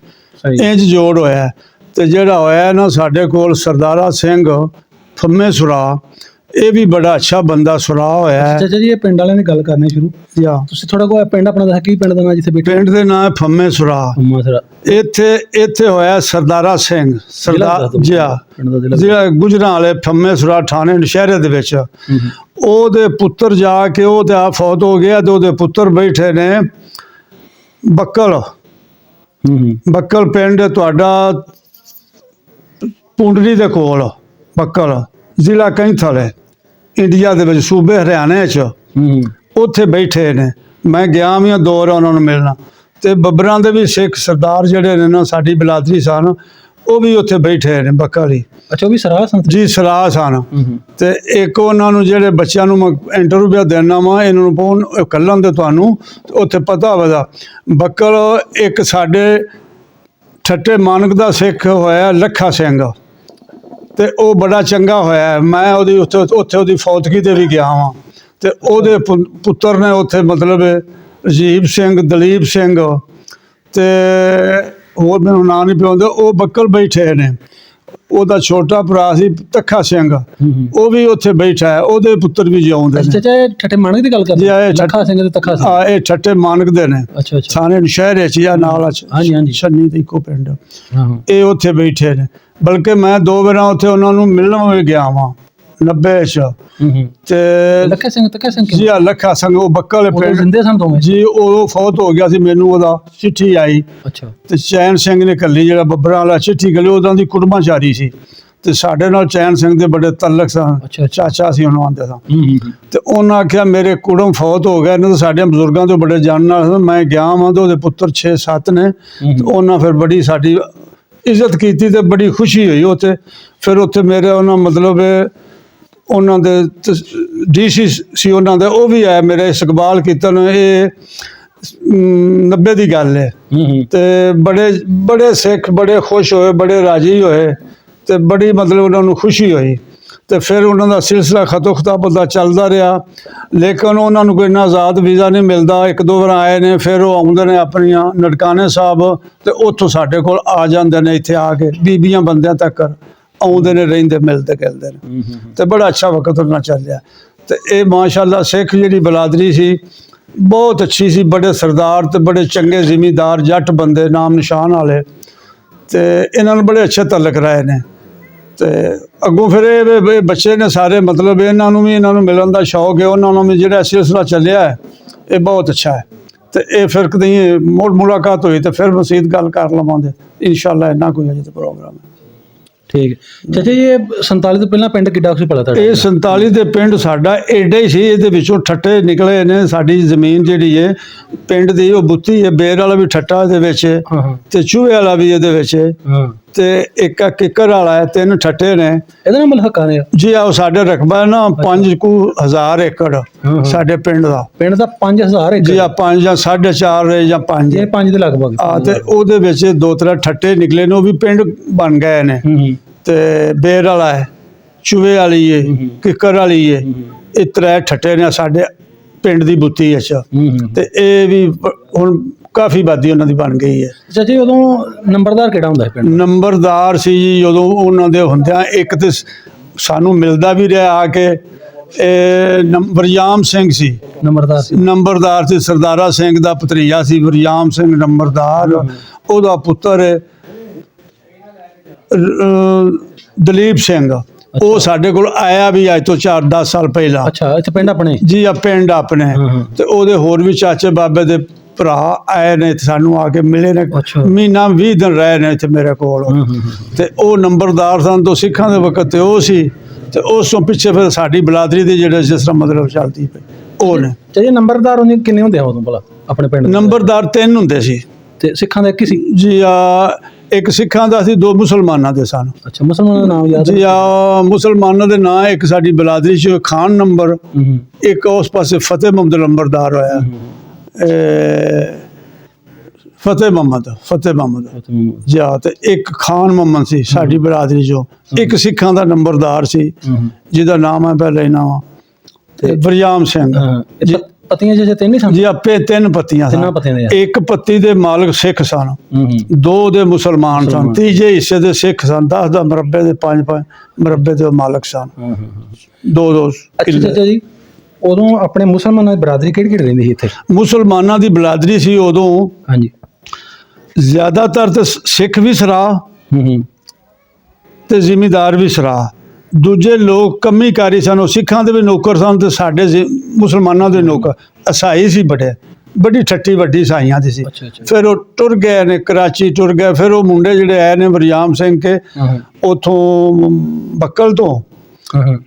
ਇੰਜ ਜੋੜ ਹੋਇਆ। ਤੇ ਜਿਹੜਾ ਹੋਇਆ ਨਾ ਸਾਡੇ ਕੋਲ ਸਰਦਾਰਾ ਸਿੰਘ ਫੰਮੇ ਸੁਰਾ, ਇਹ ਵੀ ਬੜਾ ਅੱਛਾ ਬੰਦਾ ਸੁਰਾ ਹੋਇਆ ਹੈ। ਚਾਚਾ ਜੀ ਇਹ ਪਿੰਡ ਵਾਲਿਆਂ ਦੀ ਗੱਲ ਕਰਨੀ ਸ਼ੁਰੂ, ਜਾਂ ਤੁਸੀਂ ਥੋੜਾ ਕੋਈ ਪਿੰਡ ਆਪਣਾ ਦੱਸ, ਕੀ ਪਿੰਡ ਦਾ ਨਾਂ ਜਿੱਥੇ ਬੈਠੇ? ਪਿੰਡ ਦੇ ਨਾਂ ਹੈ ਫੰਮੇ ਸੁਰਾ। ਅੰਮਾ ਸਰਾ ਇੱਥੇ ਹੋਇਆ ਸਰਦਾਰਾ ਸਿੰਘ, ਸਰਦਾਰ ਜਿਆ ਪਿੰਡ ਦਾ ਜ਼ਿਲ੍ਹਾ। ਜਿਹੜਾ ਗੁਜਰਾਂ ਵਾਲੇ ਫੰਮੇ ਸੁਰਾ ਥਾਣੇ ਨਸ਼ਹਿਰੇ ਦੇ ਵਿੱਚ, ਉਹਦੇ ਪੁੱਤਰ ਜਾ ਕੇ ਉਹ ਤੇ ਆ ਫੌਤ ਹੋ ਗਿਆ ਤੇ ਉਹਦੇ ਪੁੱਤਰ ਬੈਠੇ ਨੇ ਬੱਕਲ ਪਿੰਡ ਤੁਹਾਡਾ ਪੁੰਡਰੀ ਦੇ ਕੋਲ, ਬੱਕਲ ਜ਼ਿਲ੍ਹਾ ਕੈਂਥਲ ਹੈ ਇੰਡੀਆ ਦੇ ਵਿੱਚ, ਸੂਬੇ ਹਰਿਆਣੇ 'ਚ। ਉੱਥੇ ਬੈਠੇ ਨੇ, ਮੈਂ ਗਿਆ ਵੀ 2 ਵਾਰ ਉਹਨਾਂ ਨੂੰ ਮਿਲਣਾ, ਤੇ ਬੱਬਰਾਂ ਦੇ ਵੀ ਸਿੱਖ ਸਰਦਾਰ ਜਿਹੜੇ ਨੇ ਨਾ ਸਾਡੀ ਬਲਾਦਰੀ ਸਨ, ਉਹ ਵੀ ਉੱਥੇ ਬੈਠੇ ਨੇ ਬੱਕਲ ਹੀ। ਅੱਛਾ, ਉਹ ਵੀ ਸਰਾਹ ਸਨ ਜੀ ਸਲਾਹ ਸਨ। ਤੇ ਇੱਕ ਉਹਨਾਂ ਨੂੰ ਜਿਹੜੇ ਬੱਚਿਆਂ ਨੂੰ ਮੈਂ ਇੰਟਰਵਿਊ ਦੇਣਾ ਵਾ, ਇਹਨਾਂ ਨੂੰ ਫੋਨ ਕੱਲਣ ਦੇ ਤੁਹਾਨੂੰ ਉੱਥੇ ਪਤਾ ਹੋਵੇਗਾ। ਬੱਕਲ ਇੱਕ ਸਾਡੇ ਠੱਟੇ ਮਾਨਕ ਦਾ ਸਿੱਖ ਹੋਇਆ ਲੱਖਾ ਸਿੰਘ, ਤੇ ਉਹ ਬੜਾ ਚੰਗਾ ਹੋਇਆ। ਮੈਂ ਉਹਦੀ ਉੱਥੇ ਉਹਦੀ ਫੌਤਗੀ ਤੇ ਵੀ ਗਿਆ ਵਾਂ, ਤੇ ਉਹਦੇ ਪੁੱਤਰ ਨੇ ਉੱਥੇ ਮਤਲਬ ਰਜੀਬ ਸਿੰਘ, ਦਲੀਪ ਸਿੰਘ, ਤੇ ਹੋਰ ਮੈਨੂੰ ਨਾਂ ਨਹੀਂ ਪਿਆਉਂਦੇ, ਉਹ ਬੱਕਲ ਬੈਠੇ ਨੇ। ਉਹਦਾ ਛੋਟਾ ਭਰਾ ਸੀ ਤੱਖਾ ਸਿੰਘ, ਉਹ ਵੀ ਉੱਥੇ ਬੈਠਾ ਹੈ, ਉਹਦੇ ਪੁੱਤਰ ਵੀ ਜਿਉਂਦੇ ਨੇ। ਚਾਚਾ ਇਹ ਠੱਠੇ ਮਾਨਕ ਦੀ ਗੱਲ ਕਰਦੇ? ਲੱਖਾ ਸਿੰਘ ਤੇ ਤੱਖਾ ਸਿੰਘ, ਇਹ ਠੱਟੇ ਮਾਨਕ ਦੇ ਨੇ। ਅੱਛਾ ਥਾਣੇ ਸ਼ਹਿਰ 'ਚ ਜਾਂ ਨਾਲ ਛੰਨੀ ਦੇ ਇੱਕੋ ਪਿੰਡ, ਇਹ ਉੱਥੇ ਬੈਠੇ ਨੇ। ਬਲਕਿ ਮੈਂ 2 ਵਾਰਾਂ ਉੱਥੇ ਉਹਨਾਂ ਨੂੰ ਮਿਲਣ ਵੀ ਗਿਆ ਵਾਂ 90 'ਚ। ਤੇ ਲੱਖਾ ਸਿੰਘ ਤੱਖਾ ਸਿੰਘ ਜੀ ਲੱਖਾ ਸਿੰਘ ਉਹ ਬੱਕਲ ਪਿੰਡ ਜਿੰਦੇ ਸਨ ਦੋਵੇਂ ਜੀ, ਉਹ ਫੌਤ ਹੋ ਗਿਆ ਸੀ, ਮੈਨੂੰ ਉਹਦਾ ਚਿੱਠੀ ਆਈ। ਅੱਛਾ, ਤੇ ਚੈਨ ਸਿੰਘ ਨੇ ਕੱਲੀ ਜਿਹੜਾ ਬੱਬਰਾਂ ਵਾਲਾ ਚਿੱਠੀ ਕੱਲੀ, ਉਹਦਾਂ ਦੀ ਕੁੜਮਾਚਾਰੀ ਸੀ, ਤੇ ਸਾਡੇ ਨਾਲ ਚੈਨ ਸਿੰਘ ਦੇ ਬੜੇ ਤਲਕ ਸਨ, ਚਾਚਾ ਸੀ ਉਹਨੂੰ ਆਂਦੇ ਸਨ। ਤੇ ਉਹਨਾਂ ਆਖਿਆ ਮੇਰੇ ਕੁੜਮ ਫੌਤ ਹੋ ਗਿਆ, ਇਹਨਾਂ ਤਾਂ ਸਾਡੇ ਬਜ਼ੁਰਗਾਂ ਤੋਂ ਬੜੇ ਜਾਣਨ ਨਾਲ। ਮੈਂ ਗਿਆ ਵਾਂ ਤੇ ਉਹਦੇ ਪੁੱਤਰ 6-7 ਨੇ, ਤੇ ਉਹਨਾਂ ਫਿਰ ਬੜੀ ਸਾਡੀ ਇੱਜ਼ਤ ਕੀਤੀ ਤੇ ਬੜੀ ਖੁਸ਼ੀ ਹੋਈ ਉੱਥੇ। ਫਿਰ ਉੱਥੇ ਮੇਰੇ ਉਹਨਾਂ ਮਤਲਬ ਉਹਨਾਂ ਦੇ DC ਸੀ ਉਹਨਾਂ ਦੇ, ਉਹ ਵੀ ਆਇਆ ਮੇਰੇ ਇਸਤਕਬਾਲ ਕੀਤਾ। ਇਹ 90 ਦੀ ਗੱਲ ਹੈ, ਤੇ ਬੜੇ ਸਿੱਖ ਬੜੇ ਖੁਸ਼ ਹੋਏ, ਬੜੇ ਰਾਜੀ ਹੋਏ, ਤੇ ਬੜੀ ਮਤਲਬ ਉਹਨਾਂ ਨੂੰ ਖੁਸ਼ੀ ਹੋਈ। ਤੇ ਫਿਰ ਉਹਨਾਂ ਦਾ ਸਿਲਸਿਲਾ ਖਤੋ ਖਤਾਬ ਦਾ ਚੱਲਦਾ ਰਿਹਾ, ਲੇਕਿਨ ਉਹਨਾਂ ਨੂੰ ਕੋਈ ਇੰਨਾ ਆਜ਼ਾਦ ਵੀਜ਼ਾ ਨਹੀਂ ਮਿਲਦਾ। 1-2 ਵਾਰ ਆਏ ਨੇ, ਫਿਰ ਉਹ ਆਉਂਦੇ ਨੇ ਆਪਣੀਆਂ ਨਨਕਾਣੇ ਸਾਹਿਬ, ਤੇ ਉੱਥੋਂ ਸਾਡੇ ਕੋਲ ਆ ਜਾਂਦੇ ਨੇ, ਇੱਥੇ ਆ ਕੇ ਬੀਬੀਆਂ ਬੰਦਿਆਂ ਤੱਕ ਆਉਂਦੇ ਨੇ, ਰਹਿੰਦੇ ਮਿਲਦੇ ਗਿਲਦੇ ਨੇ, ਤੇ ਬੜਾ ਅੱਛਾ ਵਕਤ ਉਹਨਾਂ ਚੱਲਿਆ। ਤੇ ਇਹ ਮਾਸ਼ਾਅੱਲਾ ਸਿੱਖ ਜਿਹੜੀ ਬਲਾਦਰੀ ਸੀ ਬਹੁਤ ਅੱਛੀ ਸੀ, ਬੜੇ ਸਰਦਾਰ ਤੇ ਬੜੇ ਚੰਗੇ ਜ਼ਿਮੀਂਦਾਰ ਜੱਟ ਬੰਦੇ ਨਾਮ ਨਿਸ਼ਾਨ ਵਾਲੇ, ਤੇ ਇਹਨਾਂ ਨੂੰ ਬੜੇ ਅੱਛੇ ਤਲਕ ਰਹੇ ਨੇ। ਤੇ ਅੱਗੋਂ ਫਿਰ ਇਹ ਬੱਚੇ ਨੇ ਸਾਰੇ ਮਤਲਬ ਇਹਨਾਂ ਨੂੰ ਮਿਲਣ ਦਾ ਸ਼ੌਕ ਹੈ, ਉਹਨਾਂ ਨੂੰ ਵੀ ਜਿਹੜਾ ਸਿਲਸਿਲਾ ਚੱਲਿਆ ਹੈ ਇਹ ਬਹੁਤ ਅੱਛਾ ਹੈ। ਤੇ ਇਹ ਫਿਰ ਕਦੀ ਮੁਲਾਕਾਤ ਹੋਈ ਤੇ ਫਿਰ ਮਸੀਤ ਗੱਲ ਕਰ ਲਵਾਂਗੇ ਇਨਸ਼ਾਅੱਲਾ। ਇੰਨਾ ਕੋਈ ਅਜੇ ਤਾਂ ਪ੍ਰੋਗਰਾਮ ਹੈ। ਠੀਕ ਹੈ ਚਾਚਾ ਜੀ, ਇਹ 47 ਤੋਂ ਪਹਿਲਾਂ ਪਿੰਡ ਕਿੱਡਾ ਕੁ ਪਤਾ ਤੁਹਾਡਾ? ਇਹ 47 ਦੇ ਪਿੰਡ ਸਾਡਾ ਏਡਾ ਹੀ ਸੀ, ਇਹਦੇ ਵਿੱਚੋਂ ਠੱਟੇ ਨਿਕਲੇ ਨੇ। ਸਾਡੀ ਜ਼ਮੀਨ ਜਿਹੜੀ ਹੈ ਪਿੰਡ ਦੀ ਉਹ ਬੁੱਤੀ ਹੈ, ਬੇਰ ਵਾਲਾ ਵੀ ਠੱਟਾ ਇਹਦੇ ਵਿੱਚ, ਤੇ ਚੂਹੇ ਵਾਲਾ ਵੀ ਇਹਦੇ ਵਿੱਚ, ਤੇ ਇੱਕ ਕਿੱਕਰ ਵਾਲਾ ਹੈ। 3 ਠੱਟੇ ਨੇ। ਇਹਦਾ ਨਾਮ ਮਲਹਕਾ ਨੇ ਜੀ। ਆਹ ਸਾਡੇ ਰਕਬਾ ਨਾ 5,000 ਏਕੜ ਸਾਡੇ ਪਿੰਡ ਦਾ 5000 ਏਕੜ ਜੀ। ਆ 5 ਜਾਂ 4.5 ਜਾਂ 5 ਇਹ 5 ਦੇ ਲਗਭਗ। ਤੇ ਉਹਦੇ ਵਿੱਚ 2-3 ਠੱਟੇ ਨਿਕਲੇ ਨੇ, ਉਹ ਵੀ ਪਿੰਡ ਬਣ ਗਏ ਨੇ। ਤੇ ਬੇਰ ਵਾਲਾ ਹੈ, ਚੂਹੇ ਵਾਲੀ ਹੈ, ਕਿੱਕਰ ਵਾਲੀ ਹੈ, ਇਹ 3 ਠੱਟੇ ਨੇ ਸਾਡੇ ਪਿੰਡ ਦੀ ਬੁੱਤੀ ਵਿੱਚ। ਤੇ ਇਹ ਵੀ ਹੁਣ ਕਾਫੀ ਆਬਾਦੀ ਉਹਨਾਂ ਦੀ ਬਣ ਗਈ ਹੈ। ਚਾਚਾ ਜੀ, ਉਦੋਂ ਨੰਬਰਦਾਰ ਕਿਹੜਾ ਹੁੰਦਾ ਹੈ ਪਿੰਡ? ਨੰਬਰਦਾਰ ਸੀ ਜੀ ਜਦੋਂ ਉਹਨਾਂ ਦੇ ਹੁੰਦਿਆਂ, ਇੱਕ ਤੇ ਸਾਨੂੰ ਮਿਲਦਾ ਵੀ ਰਿਹਾ ਆ ਕੇ, ਵਰਜਾਮ ਸਿੰਘ ਸੀ ਨੰਬਰਦਾਰ ਸੀ। ਸਰਦਾਰਾ ਸਿੰਘ ਦਾ ਭਤਰੀਆ ਸੀ ਵਰਜਾਮ ਸਿੰਘ ਨੰਬਰਦਾਰ, ਉਹਦਾ ਪੁੱਤਰ ਦਲੀਪ ਸਿੰਘ, ਉਹ ਸਾਡੇ ਕੋਲ ਆਇਆ ਵੀ ਅੱਜ ਤੋਂ 4-10 ਸਾਲ ਪਹਿਲਾਂ। ਅੱਛਾ, ਇੱਥੇ ਪਿੰਡ ਆਪਣੇ ਜੀ? ਆ ਪਿੰਡ ਆਪਣੇ। ਤੇ ਉਹਦੇ ਹੋਰ ਵੀ ਚਾਚੇ ਬਾਬੇ ਦੇ ਭਰਾ ਆਏ ਨੇ, ਸਾਨੂੰ ਆ ਕੇ ਮਿਲੇ ਨੇ, ਮਹੀਨਾ 20 ਦਿਨ ਰਹੇ ਨੇ ਇੱਥੇ ਮੇਰੇ ਕੋਲ। ਤੇ ਉਹ ਨੰਬਰਦਾਰ ਸਨ ਤੋਂ ਸਿੱਖਾਂ ਦੇ ਵਕਤ ਤੇ ਉਹ ਸੀ, ਤੇ ਉਸ ਤੋਂ ਪਿੱਛੇ ਫਿਰ ਸਾਡੀ ਬਲਾਦਰੀ ਦੀ ਜਿਹੜੇ ਜਿਸ ਤਰ੍ਹਾਂ ਮਤਲਬ ਚੱਲਦੀ ਪਈ ਉਹ ਨੇ। ਚਾਚਾ ਨੰਬਰਦਾਰ ਉਹਨੇ ਕਿੰਨੇ ਹੁੰਦੇ ਆ ਉਦੋਂ ਭਲਾ ਆਪਣੇ ਪਿੰਡ? ਨੰਬਰਦਾਰ 3 ਹੁੰਦੇ ਸੀ। ਤੇ ਸਿੱਖਾਂ ਦਾ ਇੱਕ ਹੀ ਸੀ? ਜੀ ਇੱਕ ਸਿੱਖਾਂ ਦਾ ਸੀ, ਦੋ ਮੁਸਲਮਾਨਾਂ ਦੇ ਸਨ। ਅੱਛਾ, ਮੁਸਲਮਾਨਾਂ ਦਾ ਨਾਮ ਯਾਦ ਹੈ? ਜੀ ਮੁਸਲਮਾਨਾਂ ਦੇ ਨਾਂ ਇੱਕ ਸਾਡੀ ਬਲਾਦਰੀ ਚ ਖਾਨ ਨੰਬਰ, ਇੱਕ ਉਸ ਪਾਸੇ ਫਤਿਹ ਮੁਹੰਮਦ ਲੰਬਰਦਾਰ ਹੋਇਆ, ਫਤਿਹ ਮੁਹੰਮਦ ਜੀ ਤੇ ਇੱਕ ਖਾਨ ਮੁਹੰਮਦ ਸੀ ਸਾਡੀ ਬਰਾਦਰੀ ਚੋਂ। ਇੱਕ ਸਿੱਖਾਂ ਦਾ ਨੰਬਰਦਾਰ ਸੀ ਜਿਹਦਾ ਨਾਮ ਹੈ ਪਹਿਲੇ ਨਾਮ ਤੇ ਵਰਿਆਮ ਸਿੰਘ ਜੀ। ਪਤੀਆਂ ਜੇ ਤਿੰਨ ਹੀ ਸਨ? ਜੀ ਆਪੇ ਤਿੰਨ ਪੱਤੀਆਂ ਤਿੰਨਾਂ ਪੱਤੀਆਂ ਦੇ? ਇੱਕ ਪੱਤੀ ਦੇ ਮਾਲਕ ਸਿੱਖ ਸਨ, ਦੋ ਦੇ ਮੁਸਲਮਾਨ ਸਨ, ਤੀਜੇ ਹਿੱਸੇ ਦੇ ਸਿੱਖ ਸਨ, 10 ਮੁਰੱਬੇ ਦੇ 5 ਮੁਰੱਬੇ ਦੇ ਮਾਲਕ ਸਨ, ਦੋ ਅੱਛਾ ਚਾਚਾ ਜੀ, ਉਦੋਂ ਆਪਣੇ ਮੁਸਲਮਾਨਾਂ ਦੀ ਬਰਾਦਰੀ ਕਿਹੜੀ ਕਿਹੜੀ ਰਹਿੰਦੀ ਸੀ ਇੱਥੇ? ਮੁਸਲਮਾਨਾਂ ਦੀ ਬਰਾਦਰੀ ਸੀ ਉਦੋਂ ਹਾਂਜੀ। ਜ਼ਿਆਦਾਤਰ ਤੇ ਸਿੱਖ ਵੀ ਸਰਾਹ ਤੇ ਜ਼ਿਮੀਦਾਰ ਵੀ ਸਰਾਹ, ਦੂਜੇ ਲੋਕ ਕੰਮੀਕਾਰੀ ਸਨ, ਉਹ ਸਿੱਖਾਂ ਦੇ ਵੀ ਨੌਕਰ ਸਨ ਤੇ ਸਾਡੇ ਮੁਸਲਮਾਨਾਂ ਦੇ ਨੌਕਰ। ਈਸਾਈ ਸੀ ਬੜੀ ਠੱਠੀ ਵੱਡੀ ਈਸਾਈਆਂ ਦੀ ਸੀ। ਫਿਰ ਉਹ ਟੁਰ ਗਏ ਨੇ, ਕਰਾਚੀ ਟੁਰ ਗਏ। ਫਿਰ ਉਹ ਮੁੰਡੇ ਜਿਹੜੇ ਆਏ ਨੇ ਵਰਿਆਮ ਸਿੰਘ ਕੇ ਉਥੋਂ ਬੱਕਲ ਤੋਂ,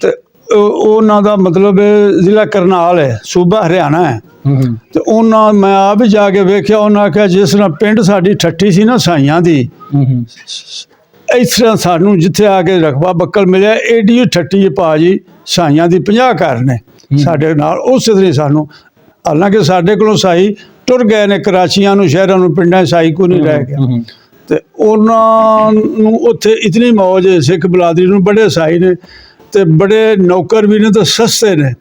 ਤੇ ਉਹਨਾਂ ਦਾ ਮਤਲਬ ਜ਼ਿਲ੍ਹਾ ਕਰਨਾਲ ਹੈ, ਸੂਬਾ ਹਰਿਆਣਾ ਹੈ। ਤੇ ਉਹਨਾਂ ਮੈਂ ਆਪ ਹੀ ਜਾ ਕੇ ਵੇਖਿਆ, ਉਹਨਾਂ ਆਖਿਆ ਜਿਸ ਤਰ੍ਹਾਂ ਪਿੰਡ ਸਾਡੀ ਠੱਠੀ ਸੀ ਨਾ ਈਸਾਈਆਂ ਦੀ, ਇਸ ਤਰ੍ਹਾਂ ਸਾਨੂੰ ਜਿੱਥੇ ਆ ਕੇ ਰਕਬਾ ਬੱਕਲ ਮਿਲਿਆ ਏਡੀ ਠੱਠੀ ਭਾਜੀ ਈਸਾਈਆਂ ਦੀ 50 ਘਰ ਨੇ ਸਾਡੇ ਨਾਲ। ਉਸੇ ਤਰ੍ਹਾਂ ਸਾਨੂੰ, ਹਾਲਾਂਕਿ ਸਾਡੇ ਕੋਲੋਂ ਈਸਾਈ ਟੁਰ ਗਏ ਨੇ ਕਰਾਚੀਆਂ ਨੂੰ, ਸ਼ਹਿਰਾਂ ਨੂੰ, ਪਿੰਡਾਂ ਈਸਾਈ ਕੋਈ ਨਹੀਂ ਰਹਿ ਗਿਆ। ਤੇ ਉਹਨਾਂ ਨੂੰ ਉੱਥੇ ਇਤਨੀ ਮੌਜ ਹੈ, ਸਿੱਖ ਬਰਾਦਰੀ ਨੂੰ ਬੜੇ ਈਸਾਈ ਨੇ ਤੇ ਬੜੇ ਨੌਕਰ ਵੀ ਨੇ ਤੇ ਸਸਤੇ ਨੇ,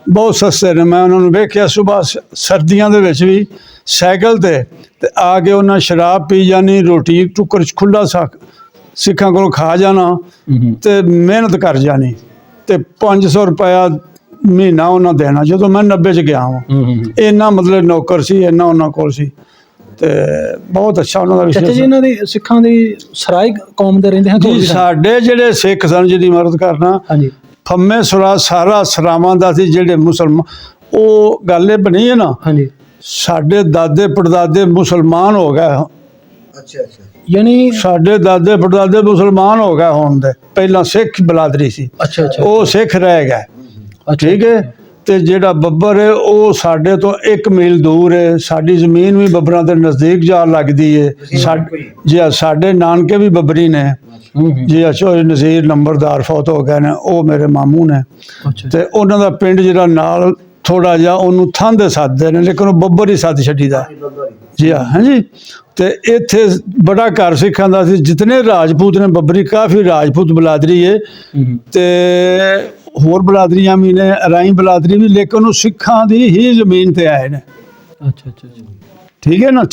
ਬਹੁਤ ਸਸਤੇ ਨੇ। ਮੈਂ ਉਹਨਾਂ ਨੂੰ ਵੇਖਿਆ ਸੁਬਾਹ ਸਰਦੀਆਂ ਦੇ ਵਿੱਚ ਵੀ ਸਾਈਕਲ ਤੇ ਆ ਕੇ ਉਹਨਾਂ ਸ਼ਰਾਬ ਪੀ ਜਾਣੀ, ਰੋਟੀ ਟੁੱਕਰ ਖੁੱਲਾ ਸਿੱਖਾਂ ਕੋਲੋਂ ਖਾ ਜਾਣਾ ਤੇ ਮਿਹਨਤ ਕਰ ਜਾਣੀ, ਤੇ 500 ਰੁਪਇਆ ਮਹੀਨਾ ਉਹਨਾਂ ਦੇਣਾ। ਜਦੋਂ ਮੈਂ 90 ਚ ਗਿਆ ਹਾਂ, ਇੰਨਾ ਮਤਲਬ ਨੌਕਰ ਸੀ, ਇੰਨਾ ਉਹਨਾਂ ਕੋਲ ਸੀ ਤੇ ਬਹੁਤ ਅੱਛਾ ਉਹਨਾਂ ਦਾ ਵਿਸ਼ਾ। ਚਾਚਾ ਜੀ, ਇਹਨਾਂ ਦੀ ਸਿੱਖਾਂ ਦੀ ਸਰਾਈ ਕੌਮ ਦੇ ਰਹਿੰਦੇ ਹਨ ਜੀ? ਸਾਡੇ ਜਿਹੜੇ ਸਿੱਖ ਸਨ ਜਿਹਦੀ ਮਦਦ ਕਰਨਾ, ਹਾਂਜੀ, ਫੰਮੇ ਸੁਰਾ ਸਾਰਾ ਸਰਾਵਾਂ ਦਾ ਸੀ। ਜਿਹੜੇ ਮੁਸਲਮਾਨ, ਉਹ ਗੱਲ ਇਹ ਬਣੀ ਹੈ ਨਾ, ਹਾਂਜੀ, ਸਾਡੇ ਦਾਦੇ ਪੜਦਾਦੇ ਮੁਸਲਮਾਨ ਹੋ ਗਏ। ਅੱਛਾ ਅੱਛਾ, ਯਾਨੀ ਸਾਡੇ ਦਾਦੇ ਪੜਦਾਦੇ ਮੁਸਲਮਾਨ ਹੋ ਗਏ ਹੋਣ ਦੇ, ਪਹਿਲਾਂ ਸਿੱਖ ਬਲਾਦਰੀ ਸੀ, ਅੱਛਾ ਅੱਛਾ, ਉਹ ਸਿੱਖ ਰਹਿ ਗਏ। ਠੀਕ ਹੈ। ਤੇ ਜਿਹੜਾ ਬੱਬਰ ਹੈ ਉਹ ਸਾਡੇ ਤੋਂ 1 ਮੀਲ ਦੂਰ ਹੈ। ਸਾਡੀ ਜ਼ਮੀਨ ਵੀ ਬੱਬਰਾਂ ਦੇ ਨਜ਼ਦੀਕ ਜਾ ਲੱਗਦੀ ਹੈ। ਜੀ ਸਾਡੇ ਨਾਨਕੇ ਵੀ ਬੱਬਰੀ ਨੇ ਜੀ। ਚੌਧਰੀ ਨਜ਼ੀਰ ਨੰਬਰਦਾਰ ਫੌਤ ਹੋ ਗਏ ਨੇ, ਉਹ ਮੇਰੇ ਮਾਮੂ ਨੇ। ਤੇ ਉਹਨਾਂ ਦਾ ਪਿੰਡ ਜਿਹੜਾ ਨਾਲ ਥੋੜਾ ਜਿਹਾ ਉਹਨੂੰ ਥੰਦ ਸੱਦਦੇ ਨੇ, ਲੇਕਿਨ ਉਹ ਬੱਬਰ ਹੀ ਸੱਦ ਛੱਡੀਦਾ ਜੀ। ਹਾਂਜੀ। ਤੇ ਇੱਥੇ ਬੜਾ ਘਰ ਸਿੱਖਾਂ ਦਾ ਸੀ, ਜਿਤਨੇ ਰਾਜਪੂਤ ਨੇ ਬੱਬਰੀ, ਕਾਫੀ ਰਾਜਪੂਤ ਬਲਾਦਰੀ ਹੈ ਤੇ ਹੋਰ ਬਲਾਦਰੀਆਂ ਵੀ ਨੇ, ਰਾਈ ਬਲਾਦਰੀ ਵੀ, ਲੇਕਿਨ ਉਹ ਸਿੱਖਾਂ ਦੀ ਹੀ ਜ਼ਮੀਨ ਤੇ ਆਏ ਨੇ। ਅੱਛਾ ਅੱਛਾ, ਠੀਕ ਹੈ ਨਾ।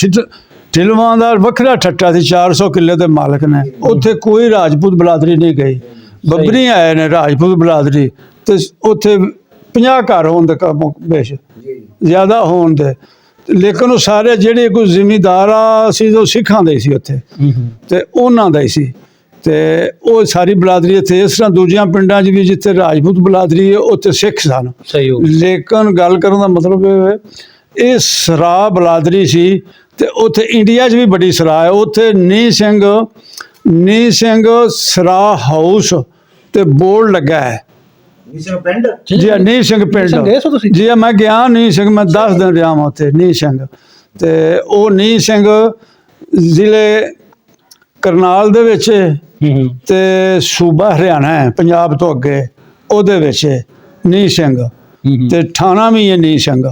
ਢਿਲਵਾਂ ਦਾ ਵੱਖਰਾ ਠੱਟਾ ਸੀ, 400 ਕਿੱਲੇ ਦੇ ਮਾਲਕ ਨੇ, ਉੱਥੇ ਕੋਈ ਰਾਜਪੂਤ ਬਲਾਦਰੀ ਨਹੀਂ ਗਈ, ਬੱਬਰੀ ਆਏ ਨੇ ਰਾਜਪੂਤ ਬਲਾਦਰੀ। ਤੇ ਉੱਥੇ 50 ਘਰ ਹੋਣ ਦੇ ਕੰਮ ਬੇਸ਼ ਜ਼ਿਆਦਾ ਹੋਣ ਦੇ, ਲੇਕਿਨ ਉਹ ਸਾਰੇ ਜਿਹੜੇ ਕੋਈ ਜ਼ਿਮੀਦਾਰ ਸੀ ਉਹ ਸਿੱਖਾਂ ਦੇ ਸੀ ਉੱਥੇ, ਤੇ ਉਹਨਾਂ ਦਾ ਹੀ ਸੀ। ਤੇ ਉਹ ਸਾਰੀ ਬਲਾਦਰੀ ਇੱਥੇ, ਇਸ ਤਰ੍ਹਾਂ ਦੂਜਿਆਂ ਪਿੰਡਾਂ 'ਚ ਵੀ ਜਿੱਥੇ ਰਾਜਪੂਤ ਬਲਾਦਰੀ ਹੈ ਉੱਥੇ ਸਿੱਖ ਸਨ। ਲੇਕਿਨ ਗੱਲ ਕਰਨ ਦਾ ਮਤਲਬ ਇਹ ਸਰਾਹ ਬਲਾਦਰੀ ਸੀ। ਤੇ ਉੱਥੇ ਇੰਡੀਆ 'ਚ ਵੀ ਬੜੀ ਸਰਾਹ ਹੈ। ਉੱਥੇ ਨੀ ਸਿੰਘ ਸਰਾਹ ਹਾਊਸ ਤੇ ਬੋਰਡ ਲੱਗਾ ਹੈ ਪਿੰਡ ਜੀ। ਨੀ ਸਿੰਘ ਪਿੰਡ ਜੀ, ਮੈਂ ਗਿਆ ਨੀ ਸਿੰਘ, ਮੈਂ 10 ਦਿਨ ਰਿਹਾ ਹਾਂ ਉੱਥੇ ਨੀ ਸਿੰਘ। ਤੇ ਉਹ ਨੀ ਸਿੰਘ ਜ਼ਿਲ੍ਹੇ ਕਰਨਾਲ ਦੇ ਵਿੱਚ ਤੇ ਸੂਬਾ ਹਰਿਆਣਾ ਹੈ, ਪੰਜਾਬ ਤੋਂ ਅੱਗੇ, ਉਹਦੇ ਵਿੱਚ ਨੀ ਸਿੰਘ। ਤੇ ਠਾਣਾ ਵੀ ਹੈ ਨੀ ਸਿੰਘ।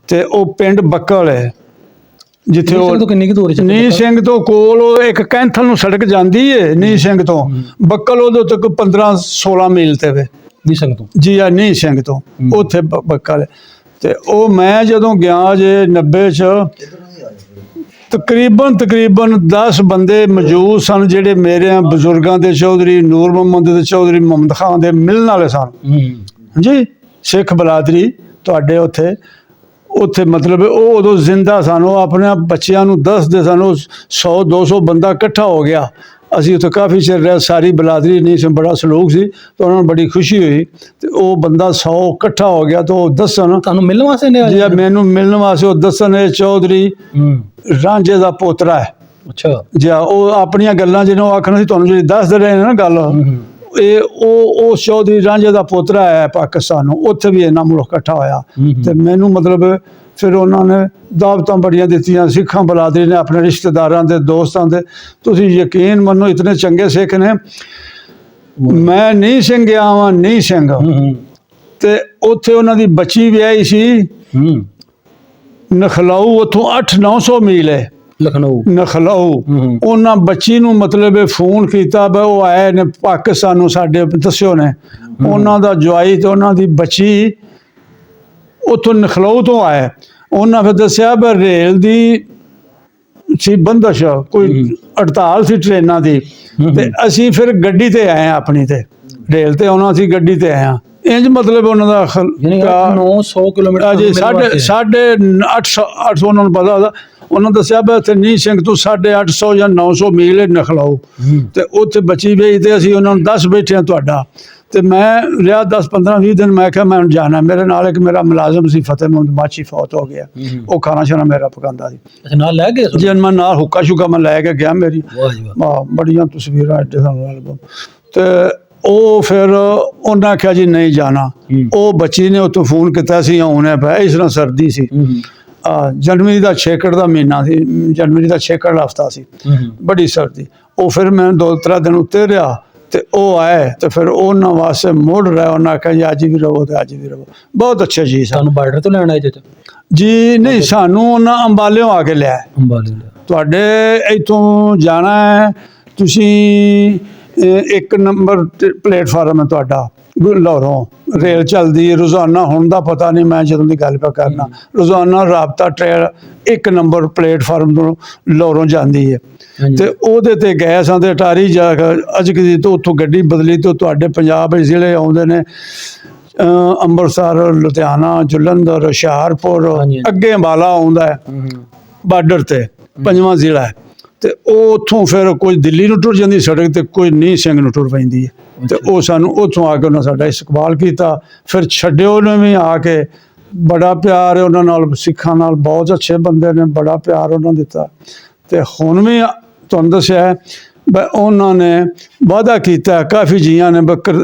ਤੇ ਉਹ ਪਿੰਡ ਬੱਕਲ ਹੈ, ਜਿੱਥੇ ਉਹ ਨੀ ਸਿੰਘ ਤੋਂ ਕੋਲ ਉਹ ਇੱਕ ਕੈਂਥਲ ਨੂੰ ਸੜਕ ਜਾਂਦੀ ਹੈ ਨੀ ਸਿੰਘ ਤੋਂ ਬੱਕਲ, ਉਹਦੇ ਤੱਕ 15-16 ਮੀਲ ਤੇ ਵੇ ਨੀ ਸਿੰਘ ਤੋਂ ਜੀ। ਨੀ ਸਿੰਘ ਤੋਂ ਉੱਥੇ ਬੱਕਲ। ਤੇ ਉਹ ਮੈਂ ਜਦੋਂ ਗਿਆ ਜੇ 90 ਚ, ਤਕਰੀਬਨ 10 ਬੰਦੇ ਮੌਜੂਦ ਸਨ ਜਿਹੜੇ ਮੇਰੇ ਬਜ਼ੁਰਗਾਂ ਦੇ, ਚੌਧਰੀ ਨੂਰ ਮੁਹੰਮਦ ਦੇ, ਚੌਧਰੀ ਮੁਹੰਮਦ ਖਾਨ ਦੇ ਮਿਲਣ ਵਾਲੇ ਸਨ ਜੀ। ਸਿੱਖ ਬਲਾਦਰੀ ਤੁਹਾਡੇ ਉੱਥੇ ਮਤਲਬ ਉਹ ਉਦੋਂ ਜ਼ਿੰਦਾ ਸਨ। ਉਹ ਆਪਣੇ ਬੱਚਿਆਂ ਨੂੰ ਦੱਸਦੇ ਸਨ। ਉਹ 100-200 ਬੰਦਾ ਇਕੱਠਾ ਹੋ ਗਿਆ। ਅਸੀਂ ਉੱਥੇ ਕਾਫੀ ਚਿਰ ਰਹੇ, ਸਾਰੀ ਬਲਾਦਰੀ ਨਹੀਂ ਸੀ, ਬੜਾ ਸਲੂਕ ਸੀ, ਤੇ ਉਹਨਾਂ ਨੂੰ ਬੜੀ ਖੁਸ਼ੀ ਹੋਈ। ਤੇ ਉਹ ਬੰਦਾ 100 ਇਕੱਠਾ ਹੋ ਗਿਆ। ਤੇ ਉਹ ਦੱਸਣ ਤੁਹਾਨੂੰ ਮਿਲਣ ਵਾਸਤੇ ਜੀ, ਮੈਨੂੰ ਮਿਲਣ ਵਾਸਤੇ ਉਹ ਦੱਸਣ ਇਹ ਚੌਧਰੀ ਰਾਂਝੇ ਦਾ ਪੋਤਰਾ ਹੈ। ਅੱਛਾ ਜੀ। ਉਹ ਆਪਣੀਆਂ ਗੱਲਾਂ ਜਿਹਨੂੰ ਆਖਣਾ ਸੀ ਤੁਹਾਨੂੰ ਜਿਹੜੀ ਦੱਸਦੇ ਰਹੇ ਨੇ ਨਾ ਗੱਲ, ਇਹ ਉਹ ਚੌਧਰੀ ਰਾਂਝੇ ਦਾ ਪੋਤਰਾ ਹੈ ਪਾਕਿਸਤਾਨ ਨੂੰ, ਉੱਥੇ ਵੀ ਇਹਨਾਂ ਮੁਲਕ ਇਕੱਠਾ ਹੋਇਆ ਤੇ ਮੈਨੂੰ ਮਤਲਬ ਫਿਰ ਉਹਨਾਂ ਨੇ ਦਾਵਤਾਂ ਬੜੀਆਂ ਦਿੱਤੀਆਂ। ਸਿੱਖਾਂ ਬਰਾਦਰੀ ਨੇ ਆਪਣੇ ਰਿਸ਼ਤੇਦਾਰਾਂ ਦੇ ਦੋਸਤਾਂ ਦੇ, ਤੁਸੀਂ ਯਕੀਨ ਮੰਨੋ ਇਤਨੇ ਚੰਗੇ ਸਿੱਖ ਨੇ। ਮੈਂ ਨਹੀਂ ਸਿੰਘ ਗਿਆ ਵਾਂ, ਨਹੀਂ ਸਿੰਘ ਤੇ ਉੱਥੇ ਉਹਨਾਂ ਦੀ ਬੱਚੀ ਵਿਆਹੀ ਸੀ ਨਖਲਾਊ, ਉੱਥੋਂ 800-900 ਮੀਲ ਹੈ ਨਖਲਾਊ। ਉਹਨਾਂ ਬੱਚੀ ਨੂੰ ਮਤਲਬ ਫੋਨ ਕੀਤਾ ਬਈ ਉਹ ਆਏ ਨੇ ਪਾਕਿਸਤਾਨ ਨੂੰ, ਸਾਡੇ ਦੱਸਿਓ ਨੇ ਉਹਨਾਂ ਦਾ ਜਵਾਈ ਤੇ ਉਹਨਾਂ ਦੀ ਬੱਚੀ ਉੱਥੋਂ ਨਖਲਾਊ ਤੋਂ ਆਏ। ਉਹਨਾਂ ਫਿਰ ਦੱਸਿਆ ਬਈ ਰੇਲ ਦੀ ਸੀ ਬੰਦਸ਼, ਕੋਈ ਹੜਤਾਲ ਸੀ ਟ੍ਰੇਨਾਂ ਦੀ, ਤੇ ਅਸੀਂ ਫਿਰ ਗੱਡੀ ਤੇ ਆਏ ਹਾਂ ਆਪਣੀ, ਤੇ ਰੇਲ ਤੇ ਆਉਣਾ ਸੀ, ਗੱਡੀ ਤੇ ਆਏ ਹਾਂ। ਇੰਜ ਮਤਲਬ ਉਹਨਾਂ ਦਾ 900 ਕਿਲੋਮੀਟਰ ਜੀ 850 ਉਹਨਾਂ ਨੂੰ ਪਤਾ ਉਹਦਾ। ਉਹਨਾਂ ਦੱਸਿਆ ਵੀ ਇੱਥੇ ਨੀ ਸਿੰਘ ਤੋਂ 850 ਜਾਂ 900 ਮੀਲ ਨਖਲਾਓ, ਤੇ ਉੱਥੇ ਬੱਚੀ ਵੇਈ ਤੇ ਅਸੀਂ ਉਹਨਾਂ ਨੂੰ 10 ਬੈਠੇ ਹਾਂ ਤੁਹਾਡਾ। ਤੇ ਮੈਂ ਰਿਹਾ 10-15-20 ਦਿਨ। ਮੈਂ ਕਿਹਾ ਮੈਂ ਹੁਣ ਜਾਣਾ। ਮੇਰੇ ਨਾਲ ਇੱਕ ਮੇਰਾ ਮੁਲਾਜ਼ਮ ਸੀ ਫਤਿਹ ਮੁਹੰਮਦ ਮਾਚੀ, ਫੌਤ ਹੋ ਗਿਆ। ਉਹ ਖਾਣਾ ਸ਼ਾਨਾ ਮੇਰਾ ਪਕਾਉਂਦਾ ਸੀ। ਅੱਛਾ, ਨਾਲ ਲੈ ਗਏ ਜੀ ਮੈਂ ਨਾਲ ਹੁੱਕਾ ਸ਼ੁਕਾ ਮੈਂ ਲੈ ਕੇ ਗਿਆ। ਮੇਰੀ ਬੜੀਆਂ ਤਸਵੀਰਾਂ ਐਡੇ ਸਾਨੂੰ ਐਲਬਮ। ਤੇ ਉਹ ਫਿਰ ਉਹਨਾਂ ਆਖਿਆ ਜੀ ਨਹੀਂ ਜਾਣਾ। ਉਹ ਬੱਚੀ ਨੇ ਉੱਥੋਂ ਫੋਨ ਕੀਤਾ ਸੀ ਆਉਣਾ ਪਿਆ, ਇਸ ਤਰ੍ਹਾਂ ਸਰਦੀ ਸੀ, ਜਨਵਰੀ ਦਾ 6 ਦਾ ਮਹੀਨਾ ਸੀ, ਜਨਵਰੀ ਦਾ 6 ਦਾ ਹਫ਼ਤਾ ਸੀ, ਬੜੀ ਸਰਦੀ। ਉਹ ਫਿਰ ਮੈਂ 2-3 ਦਿਨ ਉੱਤੇ ਰਿਹਾ ਤੇ ਉਹ ਆਏ ਤੇ ਫਿਰ ਉਹਨਾਂ ਵਾਸਤੇ ਮੁੜ ਰਿਹਾ। ਉਹਨਾਂ ਆਖਿਆ ਜੀ ਅੱਜ ਵੀ ਰਹੋ ਤੇ ਅੱਜ ਵੀ ਰਹੋ। ਬਹੁਤ ਅੱਛਾ ਜੀ। ਸਾਨੂੰ ਬਾਰਡਰ ਤੋਂ ਲੈਣ ਆਏ ਜੀ ਨਹੀਂ, ਸਾਨੂੰ ਉਹਨਾਂ ਅੰਬਾਲਿਓਂ ਆ ਕੇ ਲਿਆ। ਤੁਹਾਡੇ ਇੱਥੋਂ ਜਾਣਾ ਹੈ ਤੁਸੀਂ, 1 ਨੰਬਰ ਪਲੇਟਫਾਰਮ ਹੈ ਤੁਹਾਡਾ ਲਾਹੌਰੋਂ, ਰੇਲ ਚੱਲਦੀ ਹੈ ਰੋਜ਼ਾਨਾ। ਹੁਣ ਦਾ ਪਤਾ ਨਹੀਂ, ਮੈਂ ਜਦੋਂ ਦੀ ਗੱਲ ਪਾ ਕਰਨਾ, ਰੋਜ਼ਾਨਾ ਰਾਬਤਾ ਟ੍ਰੇਨ 1 ਨੰਬਰ ਪਲੇਟਫਾਰਮ ਤੋਂ ਲਾਹੌਰੋਂ ਜਾਂਦੀ ਹੈ। ਤੇ ਉਹਦੇ ਤੇ ਗਏ ਸਾਂ ਤੇ ਅਟਾਰੀ ਜਾ ਕੇ ਅਜਕਦੀ ਤੋਂ ਉੱਥੋਂ ਗੱਡੀ ਬਦਲੀ ਤੋਂ ਤੁਹਾਡੇ ਪੰਜਾਬ ਦੇ ਜ਼ਿਲ੍ਹੇ ਆਉਂਦੇ ਨੇ, ਅੰਮ੍ਰਿਤਸਰ, ਲੁਧਿਆਣਾ, ਜਲੰਧਰ, ਹੁਸ਼ਿਆਰਪੁਰ, ਅੱਗੇ ਅੰਬਾਲਾ ਆਉਂਦਾ ਹੈ ਬਾਰਡਰ ਤੇ, 5ਵਾਂ ਜ਼ਿਲ੍ਹਾ ਹੈ। ਤੇ ਉਹ ਉੱਥੋਂ ਫਿਰ ਕੋਈ ਦਿੱਲੀ ਨੂੰ ਟੁਰ ਜਾਂਦੀ ਸੜਕ ਤੇ, ਕੋਈ ਨੀ ਸਿੰਘ ਨੂੰ ਟੁਰ ਪੈਂਦੀ ਹੈ। ਤੇ ਉਹ ਸਾਨੂੰ ਉੱਥੋਂ ਆ ਕੇ ਉਹਨਾਂ ਸਾਡਾ ਇਸਤਕਬਾਲ ਕੀਤਾ। ਫਿਰ ਛੱਡਿਓ ਨੇ ਵੀ ਆ ਕੇ, ਬੜਾ ਪਿਆਰ ਹੈ ਉਹਨਾਂ ਨਾਲ, ਸਿੱਖਾਂ ਨਾਲ ਬਹੁਤ ਅੱਛੇ ਬੰਦੇ ਨੇ, ਬੜਾ ਪਿਆਰ ਉਹਨਾਂ ਦਿੱਤਾ। ਤੇ ਹੁਣ ਵੀ ਤੁਹਾਨੂੰ ਦੱਸਿਆ ਬਈ ਉਹਨਾਂ ਨੇ ਵਾਅਦਾ ਕੀਤਾ ਕਾਫੀ ਜੀਆਂ ਨੇ,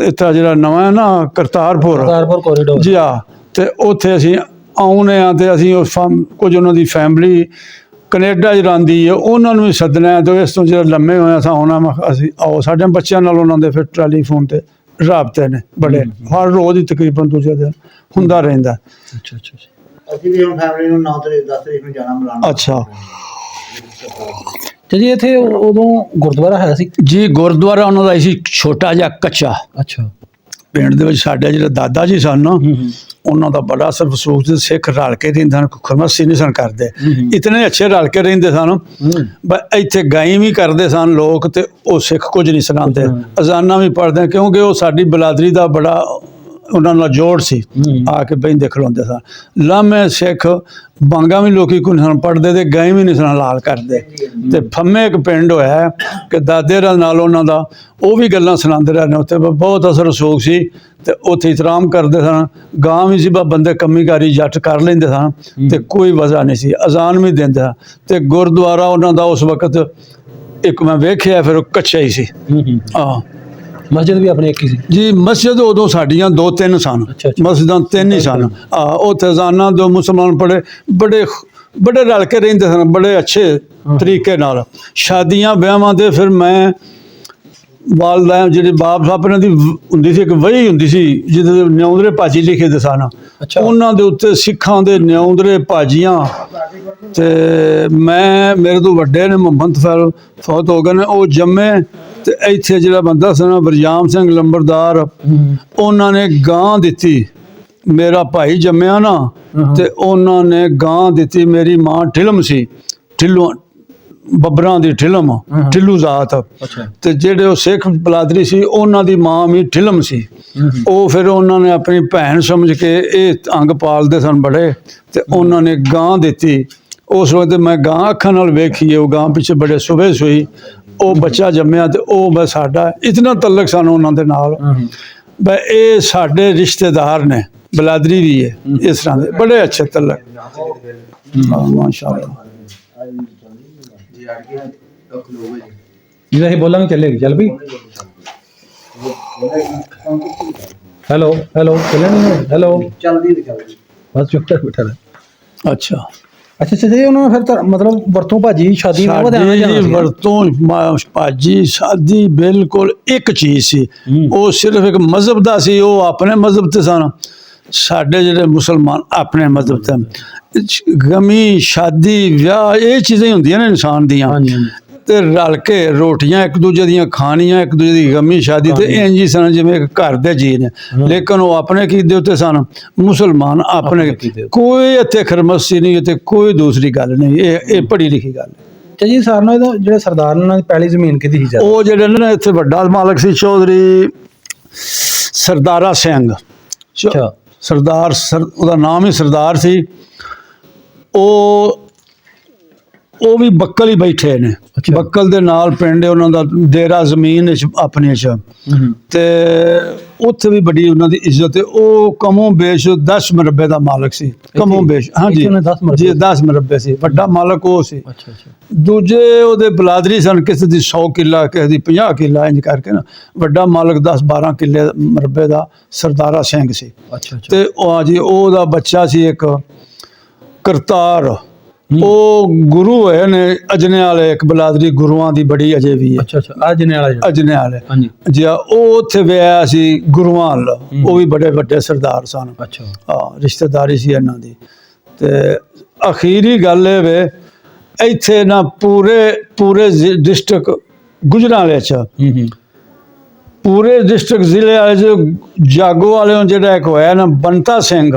ਇੱਥੇ ਜਿਹੜਾ ਨਵਾਂ ਹੈ ਨਾ ਕਰਤਾਰਪੁਰ ਕੋਰੀਡੋਰ ਜੀ ਆ, ਤੇ ਉੱਥੇ ਅਸੀਂ ਆਉਣੇ ਆ। ਤੇ ਅਸੀਂ ਉਸ ਕੁਝ ਉਹਨਾਂ ਦੀ ਫੈਮਿਲੀ ਕੈਨੇਡਾ 'ਚ ਰਹਿੰਦੀ ਹੈ, ਉਹਨਾਂ ਨੂੰ ਵੀ ਸੱਦਣਾ ਹੈ। ਤੇ ਇਸ ਤੋਂ ਜਿਹੜਾ ਲੰਮੇ ਹੋਏ ਅਸਾਂ ਉਹਨਾਂ ਅਸੀਂ ਆਓ, ਸਾਡੇ ਬੱਚਿਆਂ ਨਾਲ ਉਹਨਾਂ ਦੇ ਫਿਰ ਟੈਲੀਫੋਨ ਤੇ ਰਾਬਤੇ ਨੇ ਬੜੇ, ਹਰ ਰੋਜ਼ ਹੀ ਤਕਰੀਬਨ ਦੂਜੇ ਦਿਨ ਹੁੰਦਾ ਰਹਿੰਦਾ। ਅੱਛਾ ਅੱਛਾ। ਅਸੀਂ ਵੀ ਹੁਣ ਫੈਮਿਲੀ ਨੂੰ 9 ਤਰੀਕ 10 ਤਰੀਕ ਨੂੰ ਜਾਣਾ ਮਿਲਾਣਾ। ਅੱਛਾ ਤੇ ਜੀ ਇੱਥੇ ਉਦੋਂ ਗੁਰਦੁਆਰਾ ਹੈ ਸੀ ਜੀ? ਗੁਰਦੁਆਰਾ ਉਹਨਾਂ ਦਾ ਸੀ ਛੋਟਾ ਜਿਹਾ ਕੱਚਾ। ਅੱਛਾ। ਪਿੰਡ ਦੇ ਵਿੱਚ ਸਾਡੇ ਜਿਹੜੇ ਦਾਦਾ ਜੀ ਸਨ, ਉਹਨਾਂ ਦਾ ਬੜਾ ਸਰਵਸੂਖ ਸੀ। ਸਿੱਖ ਰਲ ਕੇ ਰਹਿੰਦੇ ਹਨ, ਖੁਰਮਸੀ ਨਹੀਂ ਸਨ ਕਰਦੇ, ਇਤਨੇ ਅੱਛੇ ਰਲ ਕੇ ਰਹਿੰਦੇ ਸਨ। ਇੱਥੇ ਗਾਈ ਵੀ ਕਰਦੇ ਸਨ ਲੋਕ, ਤੇ ਉਹ ਸਿੱਖ ਕੁਝ ਨਹੀਂ ਸੁਣਾਉਂਦੇ, ਅਜ਼ਾਨਾਂ ਵੀ ਪੜ੍ਹਦੇ, ਕਿਉਂਕਿ ਉਹ ਸਾਡੀ ਬਲਾਦਰੀ ਦਾ ਬੜਾ ਉਹਨਾਂ ਨਾਲ ਜੋੜ ਸੀ। ਆ ਕੇ ਬਹਿੰਦੇ ਖਲੋਂਦੇ ਸਨ। ਲਾਮੇ ਸਿੱਖ ਬਾਂਗਾ ਵੀ ਲੋਕੀ ਕੋਈ ਨਹੀਂ ਪੜ੍ਹਦੇ, ਤੇ ਗਾਈ ਵੀ ਨਹੀਂ ਸਨ ਲਾਲ ਕਰਦੇ। ਤੇ ਫੰਮੇ ਇੱਕ ਪਿੰਡ ਹੋਇਆ ਕਿ ਦਾਦੇ ਨਾਲ ਉਹਨਾਂ ਦਾ, ਉਹ ਵੀ ਗੱਲਾਂ ਸੁਣਾਉਂਦੇ ਰਹੇ ਨੇ। ਉੱਥੇ ਬਹੁਤ ਅਸਰ ਰਸੂਖ ਸੀ, ਤੇ ਉੱਥੇ ਇਤਰਾਮ ਕਰਦੇ ਸਨ। ਗਾਂ ਵੀ ਸੀ, ਬੰਦੇ ਕੰਮੀਕਾਰੀ ਜੱਟ ਕਰ ਲੈਂਦੇ ਸਨ, ਤੇ ਕੋਈ ਵਜ੍ਹਾ ਨਹੀਂ ਸੀ। ਅਜ਼ਾਨ ਵੀ ਦਿੰਦੇ ਸਨ। ਤੇ ਗੁਰਦੁਆਰਾ ਉਹਨਾਂ ਦਾ ਉਸ ਵਕਤ ਇੱਕ ਮੈਂ ਵੇਖਿਆ, ਫਿਰ ਉਹ ਕੱਚਾ ਹੀ ਸੀ। ਹਾਂ, ਮਸਜਿਦ ਵੀ ਆਪਣੀ ਇੱਕ ਹੀ ਸੀ ਜੀ? ਮਸਜਿਦ ਉਦੋਂ ਸਾਡੀਆਂ 2-3 ਸਨ, ਮਸਜਿਦਾਂ 3 ਹੀ ਸਨ। ਉੱਥੇ ਅਜ਼ਾਨਾਂ ਦੋ ਮੁਸਲਮਾਨ ਬੜੇ ਰਲ ਕੇ ਰਹਿੰਦੇ ਸਨ, ਬੜੇ ਅੱਛੇ ਤਰੀਕੇ ਨਾਲ। ਸ਼ਾਦੀਆਂ ਵਿਆਹਾਂ ਤੇ ਫਿਰ ਮੈਂ ਵਾਲਦਾ ਜਿਹੜੇ ਬਾਪ ਸਾਹਿਬ ਦੀ ਹੁੰਦੀ ਸੀ, ਇੱਕ ਵਹੀ ਹੁੰਦੀ ਸੀ ਜਿਹਦੇ ਨਿਉਂਦਰੇ ਭਾਜੀ ਲਿਖੇ ਦੇ ਸਨ। ਉਹਨਾਂ ਦੇ ਉੱਤੇ ਸਿੱਖਾਂ ਦੇ ਨਿਉਂਦਰੇ ਭਾਜੀਆਂ। ਤੇ ਮੇਰੇ ਤੋਂ ਵੱਡੇ ਨੇ ਮੁਹੰਮਦ ਫੈਲ ਫੌਤ ਹੋ ਗਏ ਨੇ, ਉਹ ਜੰਮੇ। ਤੇ ਇੱਥੇ ਜਿਹੜਾ ਬੰਦਾ ਸੀ ਨਾ ਵਰਜਾਮ ਸਿੰਘ ਲੰਬਰਦਾਰ, ਉਹਨਾਂ ਨੇ ਗਾਂ ਦਿੱਤੀ। ਮੇਰਾ ਭਾਈ ਜੰਮਿਆ ਨਾ, ਤੇ ਉਹਨਾਂ ਨੇ ਗਾਂ ਦਿੱਤੀ। ਮੇਰੀ ਮਾਂ ਠਿਲਮ ਸੀ, ਠਿੱਲੂ ਬੱਬਰਾਂ ਦੀ ਠਿਲਮ, ਠਿੱਲੂ ਜ਼ਾਤ। ਤੇ ਜਿਹੜੇ ਉਹ ਸਿੱਖ ਬਲਾਦਰੀ ਸੀ, ਉਹਨਾਂ ਦੀ ਮਾਂ ਵੀ ਠਿਲਮ ਸੀ। ਉਹ ਫਿਰ ਉਹਨਾਂ ਨੇ ਆਪਣੀ ਭੈਣ ਸਮਝ ਕੇ, ਇਹ ਅੰਗ ਪਾਲਦੇ ਸਨ ਬੜੇ, ਤੇ ਉਹਨਾਂ ਨੇ ਗਾਂ ਦਿੱਤੀ। ਉਸ ਵਕਤ ਮੈਂ ਗਾਂ ਅੱਖਾਂ ਨਾਲ ਵੇਖੀ, ਉਹ ਗਾਂ ਪਿੱਛੇ ਬੜੇ ਸੁਬੇ ਸੋਈ, ਉਹ ਬੱਚਾ ਜੰਮਿਆ। ਤੇ ਉਹ ਬਸ ਸਾਡਾ ਇਤਨਾ ਤਲਕ ਸਾਨੂੰ ਉਹਨਾਂ ਦੇ ਨਾਲ, ਬਈ ਇਹ ਸਾਡੇ ਰਿਸ਼ਤੇਦਾਰ ਨੇ, ਬਲਾਦਰੀ ਵੀ ਹੈ ਇਸ ਤਰ੍ਹਾਂ ਦੇ ਬੜੇ ਅੱਛੇ ਤਲਕ। ਮਾਸ਼ਾ ਅੱਲਾਹ। ਜਿਹਦਾ ਅਸੀਂ ਬੋਲਾਂਗੇ ਚੱਲੇਗੀ, ਚੱਲ ਪਈ। ਹੈਲੋ ਹੈਲੋ ਚੱਲਣ ਨਹੀਂ ਹੈਲੋ ਚੱਲਦੀ ਵੀ ਚੱਲਦੀ। ਬਸ ਚੁੱਪ ਕਰ ਬੈਠਾ ਰਹਿ। ਅੱਛਾ ਅੱਛਾ ਅੱਛਾ ਜੀ ਉਹਨਾਂ ਫਿਰ ਤਾਂ ਮਤਲਬ ਵਰਤੋਂ ਭਾਜੀ ਸ਼ਾਦੀ ਵਿਆਹ ਵਧਿਆਣਾ ਸਾਡੀ ਜਾਣਾ ਜੀ ਸੀ। ਵਰਤੋਂ ਭਾਜੀ ਸ਼ਾਦੀ ਬਿਲਕੁਲ ਇੱਕ ਚੀਜ਼ ਸੀ। ਉਹ ਸਿਰਫ ਇੱਕ ਮਜ਼ਹਬ ਦਾ ਸੀ, ਉਹ ਆਪਣੇ ਮਜ਼ਹਬ ਤੇ ਸਨ, ਸਾਡੇ ਜਿਹੜੇ ਮੁਸਲਮਾਨ ਆਪਣੇ ਮਜ਼ਹਬ ਤੇ। ਗਮੀ ਸ਼ਾਦੀ ਵਿਆਹ ਇਹ ਚੀਜ਼ਾਂ ਹੀ ਹੁੰਦੀਆਂ ਨੇ ਇਨਸਾਨ ਦੀਆਂ, ਹਾਂਜੀ ਹਾਂਜੀ ਤੇ ਰਲ ਕੇ ਰੋਟੀਆਂ ਇੱਕ ਦੂਜੇ ਦੀਆਂ ਖਾਣੀਆਂ, ਇੱਕ ਦੂਜੇ ਦੀ ਗਮੀ ਸ਼ਾਦੀ ਤੇ ਇੰਝ ਹੀ ਸਨ ਜਿਵੇਂ ਇੱਕ ਘਰ ਦੇ ਜੀ ਨੇ। ਲੇਕਿਨ ਉਹ ਆਪਣੇ ਕੀਦੇ ਉੱਤੇ ਸਨ, ਮੁਸਲਮਾਨ ਆਪਣੇ। ਕੋਈ ਇੱਥੇ ਖਰਮਸੀ ਨਹੀਂ ਤੇ ਕੋਈ ਦੂਸਰੀ ਗੱਲ ਨਹੀਂ, ਇਹ ਪੜ੍ਹੀ ਲਿਖੀ ਗੱਲ ਹੈ। ਅੱਛਾ ਜੀ ਸਾਰਿਆਂ ਨਾਲੋਂ ਇਹਦਾ ਜਿਹੜੇ ਸਰਦਾਰ ਨੇ ਉਹਨਾਂ ਦੀ ਪਹਿਲੀ ਜ਼ਮੀਨ ਕਿਹਦੀ ਸੀ ਜ਼ਿਆਦਾ? ਉਹ ਜਿਹੜੇ ਨੇ ਨਾ ਇੱਥੇ ਵੱਡਾ ਮਾਲਕ ਸੀ ਚੌਧਰੀ ਸਰਦਾਰਾ ਸਿੰਘ। ਅੱਛਾ ਉਹਦਾ ਨਾਮ ਹੀ ਸਰਦਾਰ ਸੀ। ਉਹ ਵੀ ਬੱਕਲ ਹੀ ਬੈਠੇ ਨੇ। ਅੱਛਾ। ਬੱਕਲ ਦੇ ਨਾਲ ਪਿੰਡ ਹੈ ਉਹਨਾਂ ਦਾ, ਡੇਰਾ ਜ਼ਮੀਨ ਆਪਣੀ ਚ, ਤੇ ਉੱਥੇ ਵੀ ਬੜੀ ਉਹਨਾਂ ਦੀ ਇੱਜ਼ਤ ਹੈ। ਉਹ ਕਮੋਂ ਬੇਸ਼ 10 ਮਰਬੇ ਦਾ ਮਾਲਕ ਸੀ, ਕਮੋਂ ਬੇਸ਼। ਹਾਂਜੀ ਇੱਥੇ ਉਹਨੇ 10 ਮਰਬੇ ਜੀ 10 ਮਰਬੇ ਸੀ, ਵੱਡਾ ਮਾਲਕ ਉਹ ਸੀ। ਅੱਛਾ ਅੱਛਾ ਦੂਜੇ ਉਹਦੇ ਬਲਾਦਰੀ ਸਨ, ਕਿਸੇ ਦੀ 100 ਕਿੱਲਾ, ਕਿਸੇ ਦੀ 50 ਕਿੱਲਾ, ਇੰਜ ਕਰਕੇ ਨਾ। ਵੱਡਾ ਮਾਲਕ 10-12 ਕਿੱਲੇ ਮਰਬੇ ਦਾ ਸਰਦਾਰਾ ਸਿੰਘ ਸੀ। ਅੱਛਾ ਅੱਛਾ ਤੇ ਉਹ ਜੀ ਉਹਦਾ ਬੱਚਾ ਸੀ ਇੱਕ ਕਰਤਾਰ। ਉਹ ਗੁਰੂ ਹੋਏ ਨੇ ਅਜਨੇ ਵਾਲੇ, ਇੱਕ ਬਲਾਦਰੀ ਗੁਰੂਆਂ ਦੀ ਬੜੀ ਅਜੇ ਵੀ ਹੈ, ਅੱਛਾ ਅੱਛਾ ਅੱਜ ਨੇ ਵਾਲਾ ਜਿਹੜਾ। ਅਜਨੇ ਵਾਲੇ। ਹਾਂਜੀ ਜੀ ਉਹ ਉੱਥੇ ਵਿਆਹਿਆ ਸੀ ਗੁਰੂਆਂ ਵੱਲ, ਉਹ ਵੀ ਬੜੇ ਵੱਡੇ ਸਰਦਾਰ ਸਨ। ਅੱਛਾ ਹਾਂ ਰਿਸ਼ਤੇਦਾਰੀ ਸੀ ਇਹਨਾਂ ਦੀ। ਤੇ ਅਖੀਰੀ ਗੱਲ ਇਹ ਵੇ, ਇੱਥੇ ਨਾ ਪੂਰੇ ਡਿਸਟ੍ਰਿਕਟ ਗੁਜਰਾਂਵਾਲੇ ਚ, ਪੂਰੇ ਡਿਸਟ੍ਰਿਕਟ ਜ਼ਿਲ੍ਹੇ ਵਾਲੇ ਚ ਜਾਗੋ ਵਾਲਿਆਂ ਜਿਹੜਾ ਇੱਕ ਹੋਇਆ ਨਾ ਬੰਤਾ ਸਿੰਘ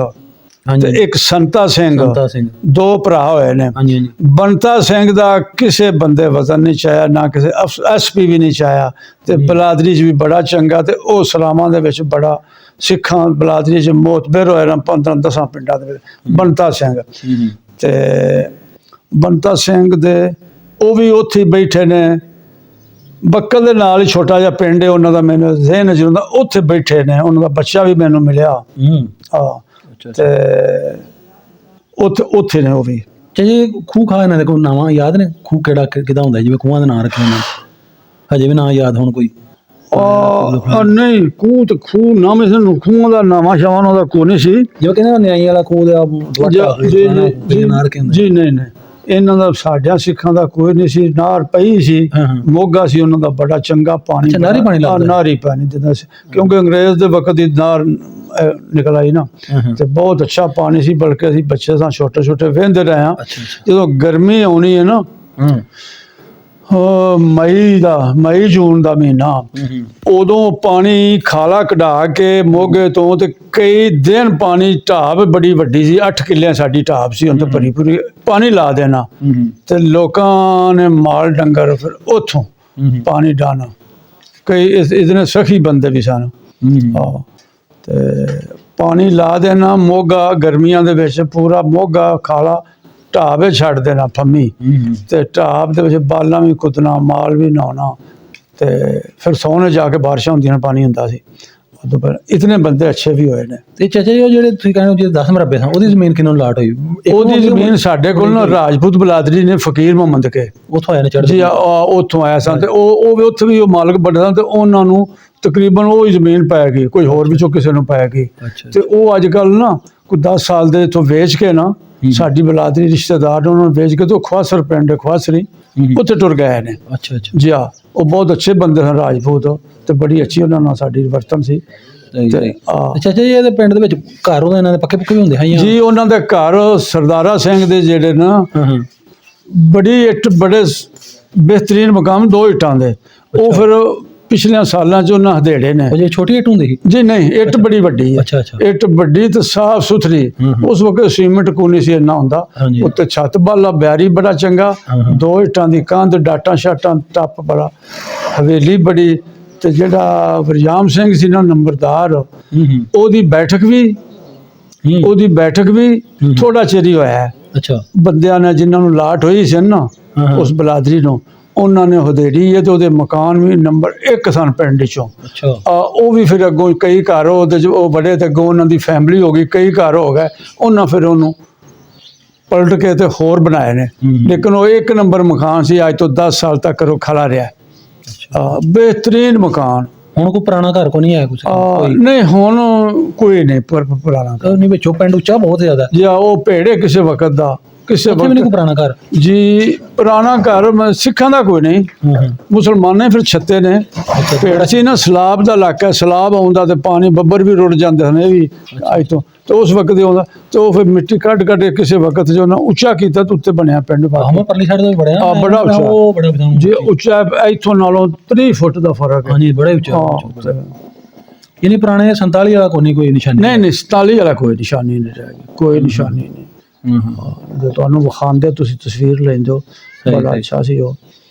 ਤੇ ਹਾਂਜੀ ਇੱਕ ਸੰਤਾ ਸਿੰਘ, ਸੰਤਾ ਸਿੰਘ। ਦੋ ਭਰਾ ਹੋਏ ਨੇ। ਹਾਂਜੀ ਹਾਂਜੀ ਬੰਤਾ ਸਿੰਘ ਦਾ ਕਿਸੇ ਬੰਦੇ ਵਜ਼ਨ ਨਹੀਂ ਚਾਇਆ, ਨਾ ਕਿਸੇ ਐਸਪੀ ਵੀ ਨਹੀਂ ਚਾਇਆ, ਤੇ ਬਲਾਦਰੀ 'ਚ ਵੀ ਬੜਾ ਚੰਗਾ, ਤੇ ਉਹ ਸਲਾਮਾਂ ਦੇ ਵਿੱਚ ਬੜਾ ਸਿੱਖਾਂ ਬਲਾਦਰੀ 'ਚ ਮੋਤਬਰ ਹੋਏ ਨਾ 15-10 ਪਿੰਡਾਂ ਦੇ ਵਿੱਚ। ਬੰਤਾ ਸਿੰਘ ਤੇ ਬੰਤਾ ਸਿੰਘ ਦੇ ਉਹ ਵੀ ਉੱਥੇ ਹੀ ਬੈਠੇ ਨੇ। ਬੱਕਲ ਦੇ ਨਾਲ ਹੀ ਛੋਟਾ ਜਿਹਾ ਪਿੰਡ ਹੈ ਉਹਨਾਂ ਦਾ, ਮੈਨੂੰ ਜ਼ਿਹਨ 'ਚ ਹੁੰਦਾ, ਉੱਥੇ ਬੈਠੇ ਨੇ। ਉਹਨਾਂ ਦਾ ਬੱਚਾ ਵੀ ਮੈਨੂੰ ਮਿਲਿਆ। ਹਾਂ ਤੇ ਉੱਥੇ ਨੇ ਉਹ ਵੀ। ਅੱਛਾ ਜੀ ਖੂਹ ਖਾ ਇਹਨਾਂ ਦੇ ਕੋਈ ਨਾਵਾਂ ਯਾਦ ਨੇ? ਖੂਹ ਕਿਹੜਾ ਕਿਹਦਾ ਹੁੰਦਾ ਜਿਵੇਂ ਖੂਹਾਂ ਦੇ ਨਾਂ ਰੱਖੇ ਨੇ, ਹਜੇ ਵੀ ਨਾਂ ਯਾਦ ਹੁਣ ਕੋਈ? ਨਹੀਂ ਖੂਹ ਤੇ ਖੂਹ ਨਾ ਮੈਨੂੰ ਖੂਹਾਂ ਦਾ ਨਾਵਾਂ ਸ਼ਾਵਾਂ ਉਹਦਾ ਕੋਈ ਨਹੀਂ ਸੀ। ਜਿਵੇਂ ਕਹਿੰਦੇ ਨਿਆਈ ਵਾਲਾ ਖੂਹ ਦਾ ਨਾਂ ਰੱਖੇ ਹੁੰਦੇ। ਜੀ ਨਹੀਂ ਇਹਨਾਂ ਦਾ ਸਾਡਿਆਂ ਸਿੱਖਾਂ ਦਾ ਕੋਈ ਨਹੀਂ ਸੀ। ਨਾਰ ਪਈ ਸੀ, ਮੋਗਾ ਸੀ ਉਹਨਾਂ ਦਾ ਬੜਾ ਚੰਗਾ ਪਾਣੀ। ਨਾਰੀ ਪਾਣੀ ਲੱਗਦਾ? ਨਾਰੀ ਪਾਣੀ ਦਿੰਦਾ ਸੀ, ਕਿਉਂਕਿ ਅੰਗਰੇਜ਼ ਦੇ ਵਕਤ ਦੀ ਨਾਰ ਨਿਕਲ ਆਈ ਨਾ, ਤੇ ਬਹੁਤ ਅੱਛਾ ਪਾਣੀ ਸੀ। ਬਲਕਿ ਅਸੀਂ ਬੱਚੇ ਸਾਂ ਛੋਟੇ ਛੋਟੇ ਵਹਿੰਦੇ ਰਹੇ ਹਾਂ। ਜਦੋਂ ਗਰਮੀ ਆਉਣੀ ਹੈ ਨਾ, ਮਈ ਜੂਨ ਦਾ ਮਹੀਨਾ, ਉਦੋਂ ਪਾਣੀ ਖਾਲਾ ਕਢਾ ਕੇ ਮੋਗੇ ਤੋਂ, ਤੇ ਕਈ ਦਿਨ ਪਾਣੀ ਢਾਬ ਬੜੀ ਵੱਡੀ ਸੀ, 8 ਕਿੱਲਿਆਂ ਸਾਡੀ ਢਾਬ ਸੀ, ਉਹਦੇ ਭਰੀ ਪੂਰੀ ਪਾਣੀ ਲਾ ਦੇਣਾ। ਤੇ ਲੋਕਾਂ ਨੇ ਮਾਲ ਡੰਗਰ ਫਿਰ ਉੱਥੋਂ ਪਾਣੀ ਡਾਣਾ। ਕਈ ਇਤਨੇ ਸਖੀ ਬੰਦੇ ਵੀ ਸਨ। ਤੇ ਪਾਣੀ ਲਾ ਦੇਣਾ ਮੋਗਾ ਗਰਮੀਆਂ ਦੇ ਵਿੱਚ, ਪੂਰਾ ਮੋਗਾ ਖਾਲਾ ਢਾਬ ਛੱਡ ਦੇਣਾ ਫੰਮੀ, ਤੇ ਢਾਬ ਦੇ ਵਿੱਚ ਬਾਲਾਂ ਵੀ ਕੁੱਦਣਾ, ਮਾਲ ਵੀ ਨਹਾਉਣਾ, ਤੇ ਫਿਰ ਸੌਣੇ ਜਾ ਕੇ ਬਾਰਿਸ਼ਾਂ ਹੁੰਦੀਆਂ ਪਾਣੀ ਹੁੰਦਾ ਸੀ। ਉਦੋਂ ਪਰ ਇਤਨੇ ਬੰਦੇ ਅੱਛੇ ਵੀ ਹੋਏ ਨੇ। ਤੇ ਚਾਚਾ ਜੀ ਉਹ ਜਿਹੜੇ ਤੁਸੀਂ ਕਹਿੰਦੇ ਹੋ ਜਿਹੜੇ 10 ਮਰਬੇ ਸਨ, ਉਹਦੀ ਜ਼ਮੀਨ ਕਿਹਨੂੰ ਲਾਟ ਹੋਈ? ਉਹਦੀ ਜ਼ਮੀਨ ਸਾਡੇ ਕੋਲ ਨਾ ਰਾਜਪੂਤ ਬਲਾਦਰੀ ਨੇ, ਫਕੀਰ ਮੁਹੰਮਦ ਕੇ ਉੱਥੋਂ ਆਏ ਨੇ ਚੜ੍ਹ ਜੀ, ਉੱਥੋਂ ਆਇਆ ਸਨ। ਤੇ ਉਹ ਵੀ ਉੱਥੇ ਵੀ ਉਹ ਮਾਲਕ ਬਣੇ ਸਨ, ਤੇ ਉਹਨਾਂ ਨੂੰ ਤਕਰੀਬਨ ਉਹ ਹੀ ਜ਼ਮੀਨ ਪੈ ਗਈ, ਕੋਈ ਹੋਰ ਵਿੱਚੋਂ ਕਿਸੇ ਨੂੰ ਪੈ ਗਈ। ਤੇ ਉਹ ਅੱਜ ਕੱਲ੍ਹ ਨਾ ਕੋਈ 10 ਸਾਲ ਦੇ ਇੱਥੋਂ ਵੇਚ ਕੇ ਨਾ, ਸਾਡੀ ਬਲਾਦਰੀ ਰਿਸ਼ਤੇਦਾਰ ਨੇ ਉਹਨਾਂ ਨੂੰ ਵੇਚ ਕੇ, ਤੇ ਉਹ ਖਵਾਸਰ ਪਿੰਡ ਖਵਾਸਰੀ ਉੱਥੇ ਟੁਰ ਗਏ ਨੇ। ਅੱਛਾ ਅੱਛਾ ਜੀ ਹਾਂ, ਉਹ ਬਹੁਤ ਅੱਛੇ ਬੰਦੇ ਹਨ ਰਾਜਪੂਤ, ਤੇ ਬੜੀ ਅੱਛੀ ਉਹਨਾਂ ਨਾਲ ਸਾਡੀ ਵਰਤਨ ਸੀ। ਚਾਚਾ ਜੀ ਇਹਦੇ ਪਿੰਡ ਦੇ ਵਿੱਚ ਘਰ ਉਹਦੇ ਇਹਨਾਂ ਦੇ ਪੱਕੇ ਪੁੱਕੇ ਵੀ ਹੁੰਦੇ ਹਨ ਜੀ? ਉਹਨਾਂ ਦੇ ਘਰ ਸਰਦਾਰਾ ਸਿੰਘ ਦੇ ਜਿਹੜੇ ਨਾ ਬੜੀ ਇੱਟ, ਬੜੇ ਬਿਹਤਰੀਨ ਮਕਾਮ, 2 ਇੱਟਾਂ ਦੇ। ਉਹ ਫਿਰ ਪਿਛਲੇ ਸਾਲਾਂ 'ਚ ਉਹਨਾਂ ਹਦੇੜੇ ਨੇ। ਜੇ ਛੋਟੀ ਇੱਟ ਹੁੰਦੀ ਸੀ? ਜੀ ਨਹੀਂ, ਇੱਟ ਬੜੀ ਵੱਡੀ ਹੈ। ਅੱਛਾ ਅੱਛਾ ਇੱਟ ਵੱਡੀ ਤੇ ਸਾਫ ਸੁਥਰੀ। ਉਸ ਵਕਤ ਸੀਮਿੰਟ ਕੋਈ ਨਹੀਂ ਸੀ ਇੰਨਾ ਹੁੰਦਾ। ਉੱਤੇ ਛੱਤ ਬਾਲਾ ਬਿਆਰੀ ਬੜਾ ਚੰਗਾ, 2 ਇੱਟਾਂ ਦੀ ਕੰਧ, ਡਾਟਾਂ ਸ਼ਾਟਾਂ ਟੱਪ ਬੜਾ, ਹਵੇਲੀ ਬੜੀ। ਤੇ ਜਿਹੜਾ ਵਰਜਾਮ ਸਿੰਘ ਸੀ ਨਾ ਨੰਬਰਦਾਰ, ਉਹਦੀ ਬੈਠਕ ਵੀ ਥੋੜਾ ਚਿਰ ਹੀ ਹੋਇਆ ਹੈ। ਅੱਛਾ ਬੰਦਿਆਂ ਨੇ ਜਿਨ੍ਹਾਂ ਨੂੰ ਲਾਟ ਹੋਈ ਸੀ ਨਾ ਉਸ ਬਲਾਦਰੀ ਨੂੰ, ਉਹਨਾਂ ਨੇ ਹਦੇੜੀ ਹੈ, ਤੇ ਉਹਦੇ ਮਕਾਨ ਵੀ ਨੰਬਰ 1 ਸਨ ਪਿੰਡ ਚੋਂ। ਉਹ ਵੀ ਫਿਰ ਅੱਗੋਂ ਕਈ ਘਰ ਉਹਦੇ 'ਚ ਉਹ ਬੜੇ, ਤੇ ਅੱਗੋਂ ਉਹਨਾਂ ਦੀ ਫੈਮਿਲੀ ਹੋ ਗਈ, ਕਈ ਘਰ ਹੋ ਗਏ। ਉਹਨਾਂ ਫਿਰ ਉਹਨੂੰ ਪਲਟ ਕੇ ਤੇ ਹੋਰ ਬਣਾਏ ਨੇ। ਲੇਕਿਨ ਉਹ 1 ਨੰਬਰ ਮਕਾਨ ਸੀ, ਅੱਜ ਤੋਂ 10 ਸਾਲ ਤੱਕ ਉਹ ਖੜਾ ਰਿਹਾ। ਬਿਹਤਰੀਨ ਮਕਾਨ। ਹੁਣ ਕੋਈ ਪੁਰਾਣਾ ਘਰ ਕੋ ਨਹੀਂ ਹੈ ਕੁਛ ਕੋਈ ਨਹੀਂ ਹੁਣ ਕੋਈ ਨਹੀਂ ਪੁਰਾਣਾ ਨਹੀਂ ਵਿੱਚੋਂ ਪਿੰਡ ਉੱਚਾ ਬਹੁਤ ਜ਼ਿਆਦਾ ਜੀ ਉਹ ਭੇੜੇ ਕਿਸੇ ਵਕਤ ਦਾ ਕਿਸੇ ਉੱਥੇ ਵੀ ਨਹੀਂ ਕੋਈ ਵਕਤ ਪੁਰਾਣਾ ਘਰ ਜੀ ਪੁਰਾਣਾ ਘਰ ਸਿੱਖਾਂ ਦਾ ਕੋਈ ਨਹੀਂ ਮੁਸਲਮਾਨੇ ਫਿਰ ਛੱਤੇ ਨੇ ਭੇੜ ਸੀ ਨਾ ਸਲਾਬ ਦਾ ਇਲਾਕਾ ਸਲਾਬ ਆਉਂਦਾ ਤੇ ਪਾਣੀ ਬੱਬਰ ਵੀ ਰੁੜ ਜਾਂਦੇ ਹਨ ਇਹ ਵੀ ਅੱਜ ਤੋਂ ਤੇ ਉਸ ਵਕਤ ਦੇ ਆਉਂਦਾ ਤੇ ਉਹ ਫਿਰ ਮਿੱਟੀ ਕੱਢ ਕੇ ਕਿਸੇ ਵਕਤ ਜੋ ਨਾ ਉੱਚਾ ਕੀਤਾ ਤੇ ਉੱਤੇ ਬਣਿਆ ਪਿੰਡ ਹਮਾ ਪਰਲੀ ਸਾਈਡ ਤੋਂ ਵੀ ਬੜਿਆ ਆ ਬੜਾ ਉੱਚਾ ਉਹ ਬੜਾ ਬਤਾਉਂ ਜੀ ਉੱਚਾ ਇੱਥੋਂ ਨਾਲੋਂ 3 ਫੁੱਟ ਦਾ ਫਰਕ ਹੈ ਹਾਂਜੀ ਬੜਾ ਉੱਚਾ ਹਾਂ, ਯਾਨੀ ਪੁਰਾਣੇ 47 ਵਾਲਾ ਕੋਈ ਨਹੀਂ ਕੋਈ ਨਿਸ਼ਾਨੀ ਨਹੀਂ ਨਹੀਂ 47 ਵਾਲਾ ਕੋਈ ਨਿਸ਼ਾਨੀ ਨਹੀਂ ਰਹਿ ਗਈ ਕੋਈ ਨਿਸ਼ਾਨੀ ਨਹੀਂ ਜੇ ਤੁਹਾਨੂੰ ਵਿਖਾਉਂਦੇ ਤੁਸੀਂ ਤਸਵੀਰ ਲੈਂਦੇ ਹੋ ਬੜਾ ਅੱਛਾ ਸੀ ਉਹ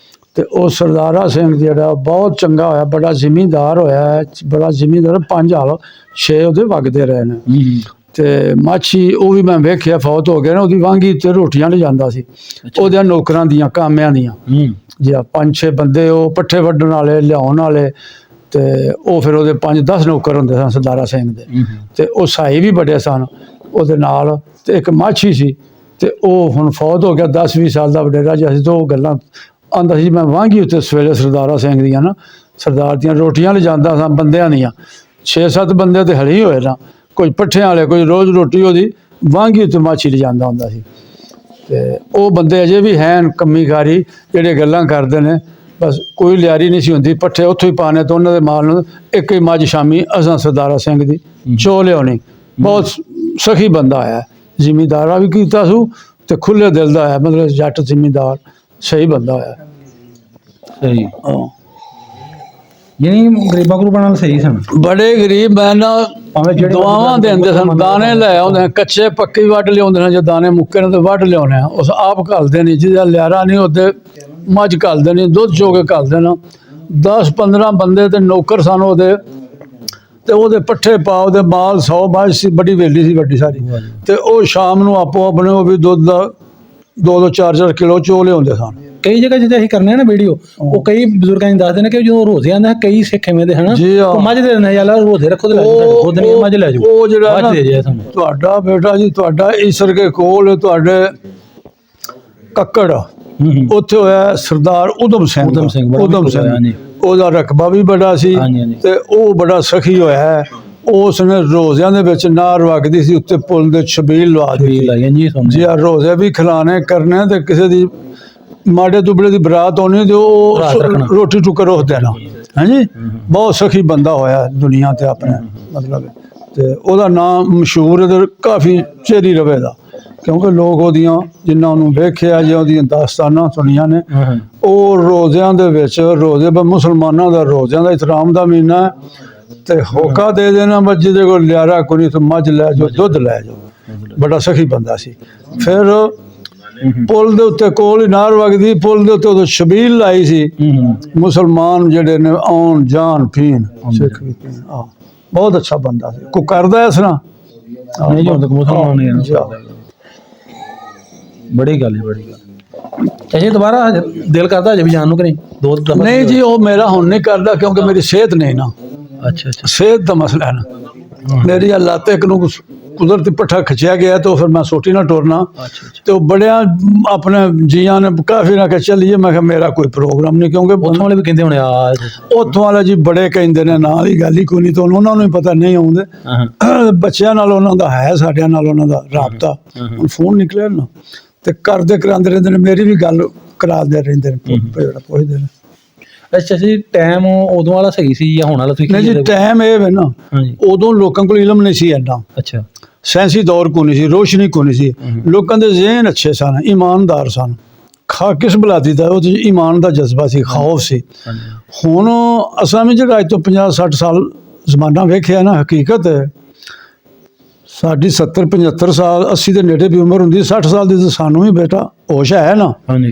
ਤੇ ਉਹ ਸਰਦਾਰਾ ਸਿੰਘ ਜਿਹੜਾ ਬਹੁਤ ਚੰਗਾ ਹੋਇਆ ਬੜਾ ਜ਼ਿਮੀਂਦਾਰ ਹੋਇਆ ਹੈ, ਬੜਾ ਜ਼ਿਮੀਂਦਾਰ 5 ਹਾਲ 6 ਉਹਦੇ ਵਗਦੇ ਰਹੇ ਨੇ ਤੇ ਮਾਛੀ ਉਹ ਵੀ ਮੈਂ ਵੇਖਿਆ ਫੌਤ ਹੋ ਗਿਆ ਨਾ ਉਹਦੀ ਵਾਂਗੀ ਤੇ ਰੋਟੀਆਂ ਲੈ ਜਾਂਦਾ ਸੀ ਉਹਦੇ ਨੌਕਰਾਂ ਦੀਆਂ ਕਾਮਿਆਂ ਦੀਆਂ ਜੀ 5-6 ਬੰਦੇ ਉਹ ਪੱਠੇ ਵੱਢਣ ਵਾਲੇ ਲਿਆਉਣ ਵਾਲੇ ਤੇ ਉਹ ਫਿਰ ਉਹਦੇ 5-10 ਨੌਕਰ ਹੁੰਦੇ ਸਨ ਸਰਦਾਰਾ ਸਿੰਘ ਦੇ ਤੇ ਉਹ ਸਾਈ ਵੀ ਬੜੇ ਸਨ ਉਹਦੇ ਨਾਲ ਤੇ ਇੱਕ ਮਾਛੀ ਸੀ ਤੇ ਉਹ ਹੁਣ ਫੌਤ ਹੋ ਗਿਆ 10-20 ਸਾਲ ਦਾ ਵਡੇਰਾ ਜਿਹਾ ਸੀ ਤੇ ਉਹ ਗੱਲਾਂ ਆਂਦਾ ਸੀ ਮੈਂ ਵਾਂਗੀ ਉੱਤੇ ਸਵੇਰੇ ਸਰਦਾਰਾ ਸਿੰਘ ਦੀਆਂ ਨਾ ਸਰਦਾਰ ਦੀਆਂ ਰੋਟੀਆਂ ਲਿਜਾਂਦਾ ਸਾਂ ਬੰਦਿਆਂ ਦੀਆਂ 6-7 ਬੰਦੇ ਤੇ ਹਲੀ ਹੋਏ ਨਾ ਕੋਈ ਪੱਠਿਆਂ ਵਾਲੇ ਕੋਈ ਰੋਜ਼ ਰੋਟੀ ਉਹਦੀ ਵਾਂਗੀ ਉੱਤੇ ਮਾਛੀ ਲਿਜਾਂਦਾ ਹੁੰਦਾ ਸੀ ਤੇ ਉਹ ਬੰਦੇ ਅਜੇ ਵੀ ਹਨ ਕੰਮੀਕਾਰੀ ਜਿਹੜੇ ਗੱਲਾਂ ਕਰਦੇ ਨੇ ਬਸ ਕੋਈ ਲਿਆਰੀ ਨਹੀਂ ਸੀ ਹੁੰਦੀ ਪੱਠੇ ਉੱਥੋਂ ਹੀ ਪਾਣੇ ਤੇ ਉਹਨਾਂ ਦੇ ਮਾਲ ਨੂੰ ਇੱਕ ਹੀ ਮੱਝ ਸ਼ਾਮੀ ਅਸਾਂ ਸਰਦਾਰਾ ਸਿੰਘ ਦੀ ਚੋ ਲਿਆਉਣੀ ਬਹੁਤ ਸਖੀ ਬੰਦਾ ਆਇਆ ਜ਼ਿਮੀਂਦਾਰਾ ਵੀ ਕੀਤਾ ਸੂ ਤੇ ਖੁੱਲੇ ਦਿਲ ਦਾ ਆਇਆ ਮਤਲਬ ਜੱਟ ਜ਼ਿਮੀਂਦਾਰ ਸਹੀ ਬੰਦਾ ਆਇਆ ਸਹੀ ਯਾਨੀ ਗਰੀਬਾਂ ਗਰੂਬਾਂ ਨਾਲ ਸਹੀ ਸਨ ਬੜੇ ਗਰੀਬ ਮੈਂ ਨਾ ਭਾਵੇਂ ਜਿਹੜੇ ਦੁਆਵਾਂ ਦਿੰਦੇ ਸਨ ਦਾਣੇ ਲੈ ਆਉਂਦੇ ਕੱਚੇ ਪੱਕੇ ਵੱਢ ਲਿਆਉਂਦੇ ਨੇ ਜੇ ਦਾਣੇ ਮੁੱਕੇ ਨੇ ਤੇ ਵੱਢ ਲਿਆਉਣੇ ਉਸ ਆਪ ਘਲਦੇ ਨਹੀਂ ਜਿਹਦਾ ਲਿਆਰਾ ਨਹੀਂ ਉਹਦੇ ਮੱਝ ਘਲਦੇ ਨਹੀਂ ਦੁੱਧ ਚੋ ਕੇ ਘਲਦੇ ਨਾ 10-15 ਬੰਦੇ ਤੇ ਨੌਕਰ ਸਨ ਉਹਦੇ ਤੇ ਉਹਦੇ ਪੱਠੇ ਪਾ ਉਹਦੇ ਮਾਲ 100 ਮੱਝ ਸੀ ਬੜੀ ਵੇਲੀ ਸੀ ਵੱਡੀ ਸਾਰੀ ਤੇ ਉਹ ਸ਼ਾਮ ਨੂੰ ਆਪੋ ਆਪਣੇ ਉਹ ਵੀ ਦੁੱਧ ਦਾ 2-2 4-4 ਕਿਲੋ ਚੋ ਲਿਆਉਂਦੇ ਸਨ ਕਈ ਜਗ੍ਹਾ ਜਿੱਥੇ ਅਸੀਂ ਕਰਨੇ ਆ ਨਾ ਵੀਡੀਓ ਉਹ ਕਈ ਬਜ਼ੁਰਗਾਂ ਨੂੰ ਦੱਸਦੇ ਨੇ ਕਿ ਜਦੋਂ ਰੋਜ਼ੇ ਆਂਦਾ ਕਈ ਸਿੱਖ ਐਵੇਂ ਦੇ ਹਨ ਜੀ ਹਾਂ। ਮੱਝ ਦੇ ਦਿੰਦੇ ਯਾਰ ਰੋਜ਼ੇ ਰੱਖੋ ਤੇ ਲੈ ਜਾਓ ਖੁਦ ਨਹੀਂ ਮੱਝ ਲੈ ਜਾਓ ਉਹ ਜਿਹੜਾ ਬਾਅਦ ਨਾ ਦੇ ਜਾਏ ਤੁਹਾਨੂੰ ਤੁਹਾਡਾ ਬੇਟਾ ਜੀ ਤੁਹਾਡਾ ਈਸਰ ਕੇ ਕੋਲ ਤੁਹਾਡੇ ਕੱਕੜ ਉੱਥੇ ਹੋਇਆ ਸਰਦਾਰ ਉਦਮ ਸਿੰਘ ਉਦਮ ਸਿੰਘ ਬੜਾ ਉਦਮ ਮਸ਼ਹੂਰ ਹੋਇਆ, ਹਾਂਜੀ। ਉਹਦਾ ਰਕਬਾ ਵੀ ਬੜਾ ਸੀ ਹਾਂਜੀ, ਹਾਂਜੀ। ਤੇ ਉਹ ਬੜਾ ਸਖੀ ਹੋਇਆ ਹੈ ਉਸ ਨੇ ਰੋਜ਼ਿਆਂ ਦੇ ਵਿੱਚ ਨਾਰ ਵਗਦੀ ਸੀ ਉੱਤੇ ਪੁੱਲ ਦੇ ਛਬੀਲ ਲਵਾ ਦਿੱਤੀ ਵੀ ਲਾਈਆਂ ਜੀ ਸੁਣਦੇ ਜੀ ਆ ਰੋਜ਼ੇ ਵੀ ਖਿਲਾਣੇ ਕਰਨੇ ਤੇ ਕਿਸੇ ਦੀ ਮਾੜੇ ਦੁਬੜੇ ਦੀ ਬਰਾਤ ਆਉਣੀ ਤੇ ਉਹ ਰਾਤ ਰੱਖਣਾ। ਰੋਟੀ ਟੁੱਕ ਰੋਹ ਦੇਣਾ ਹਾਂਜੀ ਬਹੁਤ ਸਖੀ ਬੰਦਾ ਹੋਇਆ ਦੁਨੀਆ ਤੇ ਆਪਣੇ ਮਤਲਬ ਤੇ ਉਹਦਾ ਨਾਮ ਮਸ਼ਹੂਰ ਇਧਰ ਕਾਫੀ ਚਿਰ ਰਵੇ ਦਾ ਕਿਉਂਕਿ ਲੋਕ ਉਹਦੀਆਂ ਜਿਨ੍ਹਾਂ ਨੂੰ ਵੇਖਿਆ ਜਾਂ ਉਹਦੀਆਂ ਦਾਸਤਾਨਾਂ ਸੁਣੀਆਂ ਨੇ ਉਹ ਰੋਜ਼ਿਆਂ ਦੇ ਵਿੱਚ ਰੋਜ਼ੇ ਮੁਸਲਮਾਨਾਂ ਦਾ ਰੋਜ਼ਿਆਂ ਦਾ ਇਤਰਾਮ ਦਾ ਮਹੀਨਾ ਹੈ ਤੇ ਹੋਕਾ ਦੇ ਦੇਣਾ ਬਸ ਜਿਹਦੇ ਕੋਲ ਲਿਆਰਾ ਕੋਈ ਨਹੀਂ ਤੇ ਮੱਝ ਲੈ ਜਾਓ ਦੁੱਧ ਲੈ ਜਾਓ ਬੜਾ ਸਖੀ ਬੰਦਾ ਸੀ ਫਿਰ ਪੁੱਲ ਦੇ ਉੱਤੇ ਕੋਲ ਹੀ ਨਾਰ ਵਗਦੀ ਪੁੱਲ ਦੇ ਉੱਤੇ ਉਦੋਂ ਛਬੀਲ ਲਾਈ ਸੀ ਮੁਸਲਮਾਨ ਜਿਹੜੇ ਨੇ ਆਉਣ ਜਾਣ ਪੀਣ ਸਿੱਖ ਵੀ ਪੀਣ ਬਹੁਤ ਅੱਛਾ ਬੰਦਾ ਸੀ ਕੋਈ ਕਰਦਾ ਇਸ ਤਰ੍ਹਾਂ ਨਹੀਂ ਜਦੋਂ ਤੱਕ ਮੁਸਲਮਾਨ ਨਹੀਂ ਬੜੀ ਗੱਲ ਹੈ ਬੜੀ ਗੱਲ ਚਾਹੇ ਦੁਬਾਰਾ ਦਿਲ ਕਰਦਾ ਅਜੇ ਵੀ ਜਾਣ ਨੂੰ ਕਿ ਨਹੀਂ ਦੋ ਦਫਾ ਨਹੀਂ ਜੀ ਉਹ ਮੇਰਾ ਹੁਣ ਨਹੀਂ ਕਰਦਾ ਕਿਉਂਕਿ ਮੇਰੀ ਸਿਹਤ ਨਹੀਂ ਨਾ ਅੱਛਾ ਅੱਛਾ ਸਿਹਤ ਦਾ ਮਸਲਾ ਹੈ ਨਾ ਮੇਰੀ ਲੱਤ ਇੱਕ ਨੂੰ ਕੁਦਰਤੀ ਪੱਠਾ ਖਿੱਚਿਆ ਗਿਆ ਤੇ ਫਿਰ ਮੈਂ ਸੋਟੀ ਨਾ ਟੁਰਨਾ ਅੱਛਾ ਤੇ ਉਹ ਬੜਿਆਂ ਆਪਣੇ ਜੀਆਂ ਨੇ ਕਾਫੀ ਨਾ ਕਿ ਚੱਲੀਏ ਮੈਂ ਕਿਹਾ ਮੇਰਾ ਕੋਈ ਪ੍ਰੋਗਰਾਮ ਨਹੀਂ ਕਿਉਂਕਿ ਉੱਥੋਂ ਵਾਲੇ ਵੀ ਕਹਿੰਦੇ ਹੁਣ ਆ ਉੱਥੋਂ ਵਾਲੇ ਜੀ ਬੜੇ ਕਹਿੰਦੇ ਨੇ ਨਾਲ ਹੀ ਗੱਲ ਹੀ ਕੋਈ ਨਹੀਂ ਤੁਹਾਨੂੰ ਉਹਨਾਂ ਨੂੰ ਹੀ ਪਤਾ ਨਹੀਂ ਆਉਂਦੇ ਬੱਚਿਆਂ ਨਾਲ ਉਹਨਾਂ ਦਾ ਹੈ ਸਾਡਿਆਂ ਨਾਲ ਉਹਨਾਂ ਦਾ ਰਾਬਤਾ ਹੁਣ ਫੋਨ ਨਿਕਲਿਆ ਨਾ ਤੇ ਕਰਦੇ ਕਰਾਉਂਦੇ ਰਹਿੰਦੇ ਨੇ ਮੇਰੀ ਵੀ ਗੱਲ ਕਰਾਉਂਦੇ ਰਹਿੰਦੇ ਨੇ ਪੁੱਛਦੇ ਨੇ ਅੱਛਾ ਜੀ ਟਾਈਮ ਉਦੋਂ ਵਾਲਾ ਸਹੀ ਸੀ ਜਾਂ ਹੁਣ ਵਾਲਾ ਤੁਸੀਂ ਨਹੀਂ ਜੀ ਟਾਈਮ ਇਹ ਵੇ ਨਾ ਹਾਂਜੀ ਉਦੋਂ ਲੋਕਾਂ ਕੋਲ ਇਲਮ ਨਹੀਂ ਸੀ ਇੰਨਾ ਅੱਛਾ ਸਾਇੰਸੀ ਦੌਰ ਕੋ ਨਹੀਂ ਸੀ ਰੋਸ਼ਨੀ ਕੋ ਨਹੀਂ ਸੀ ਲੋਕਾਂ ਦੇ ਜ਼ਿਹਨ ਅੱਛੇ ਸਨ ਇਮਾਨਦਾਰ ਸਨ ਕਿਸ ਬਲਾਦੀ ਦਾ ਉਹ ਈਮਾਨ ਦਾ ਜਜ਼ਬਾ ਸੀ ਖੌਫ ਸੀ ਹੁਣ ਅਸਾਂ ਵੀ ਜਿਹੜਾ ਅੱਜ ਤੋਂ 50-60 ਸਾਲ ਜ਼ਮਾਨਾ ਵੇਖਿਆ ਨਾ ਹਕੀਕਤ ਹੈ ਸਾਡੀ 70-75 ਸਾਲ 80 ਦੇ ਨੇੜੇ ਵੀ ਉਮਰ ਹੁੰਦੀ 60 ਸਾਲ ਦੀ ਤਾਂ ਸਾਨੂੰ ਵੀ ਬੇਟਾ ਹੋਸ਼ ਹੈ ਨਾ ਹਾਂਜੀ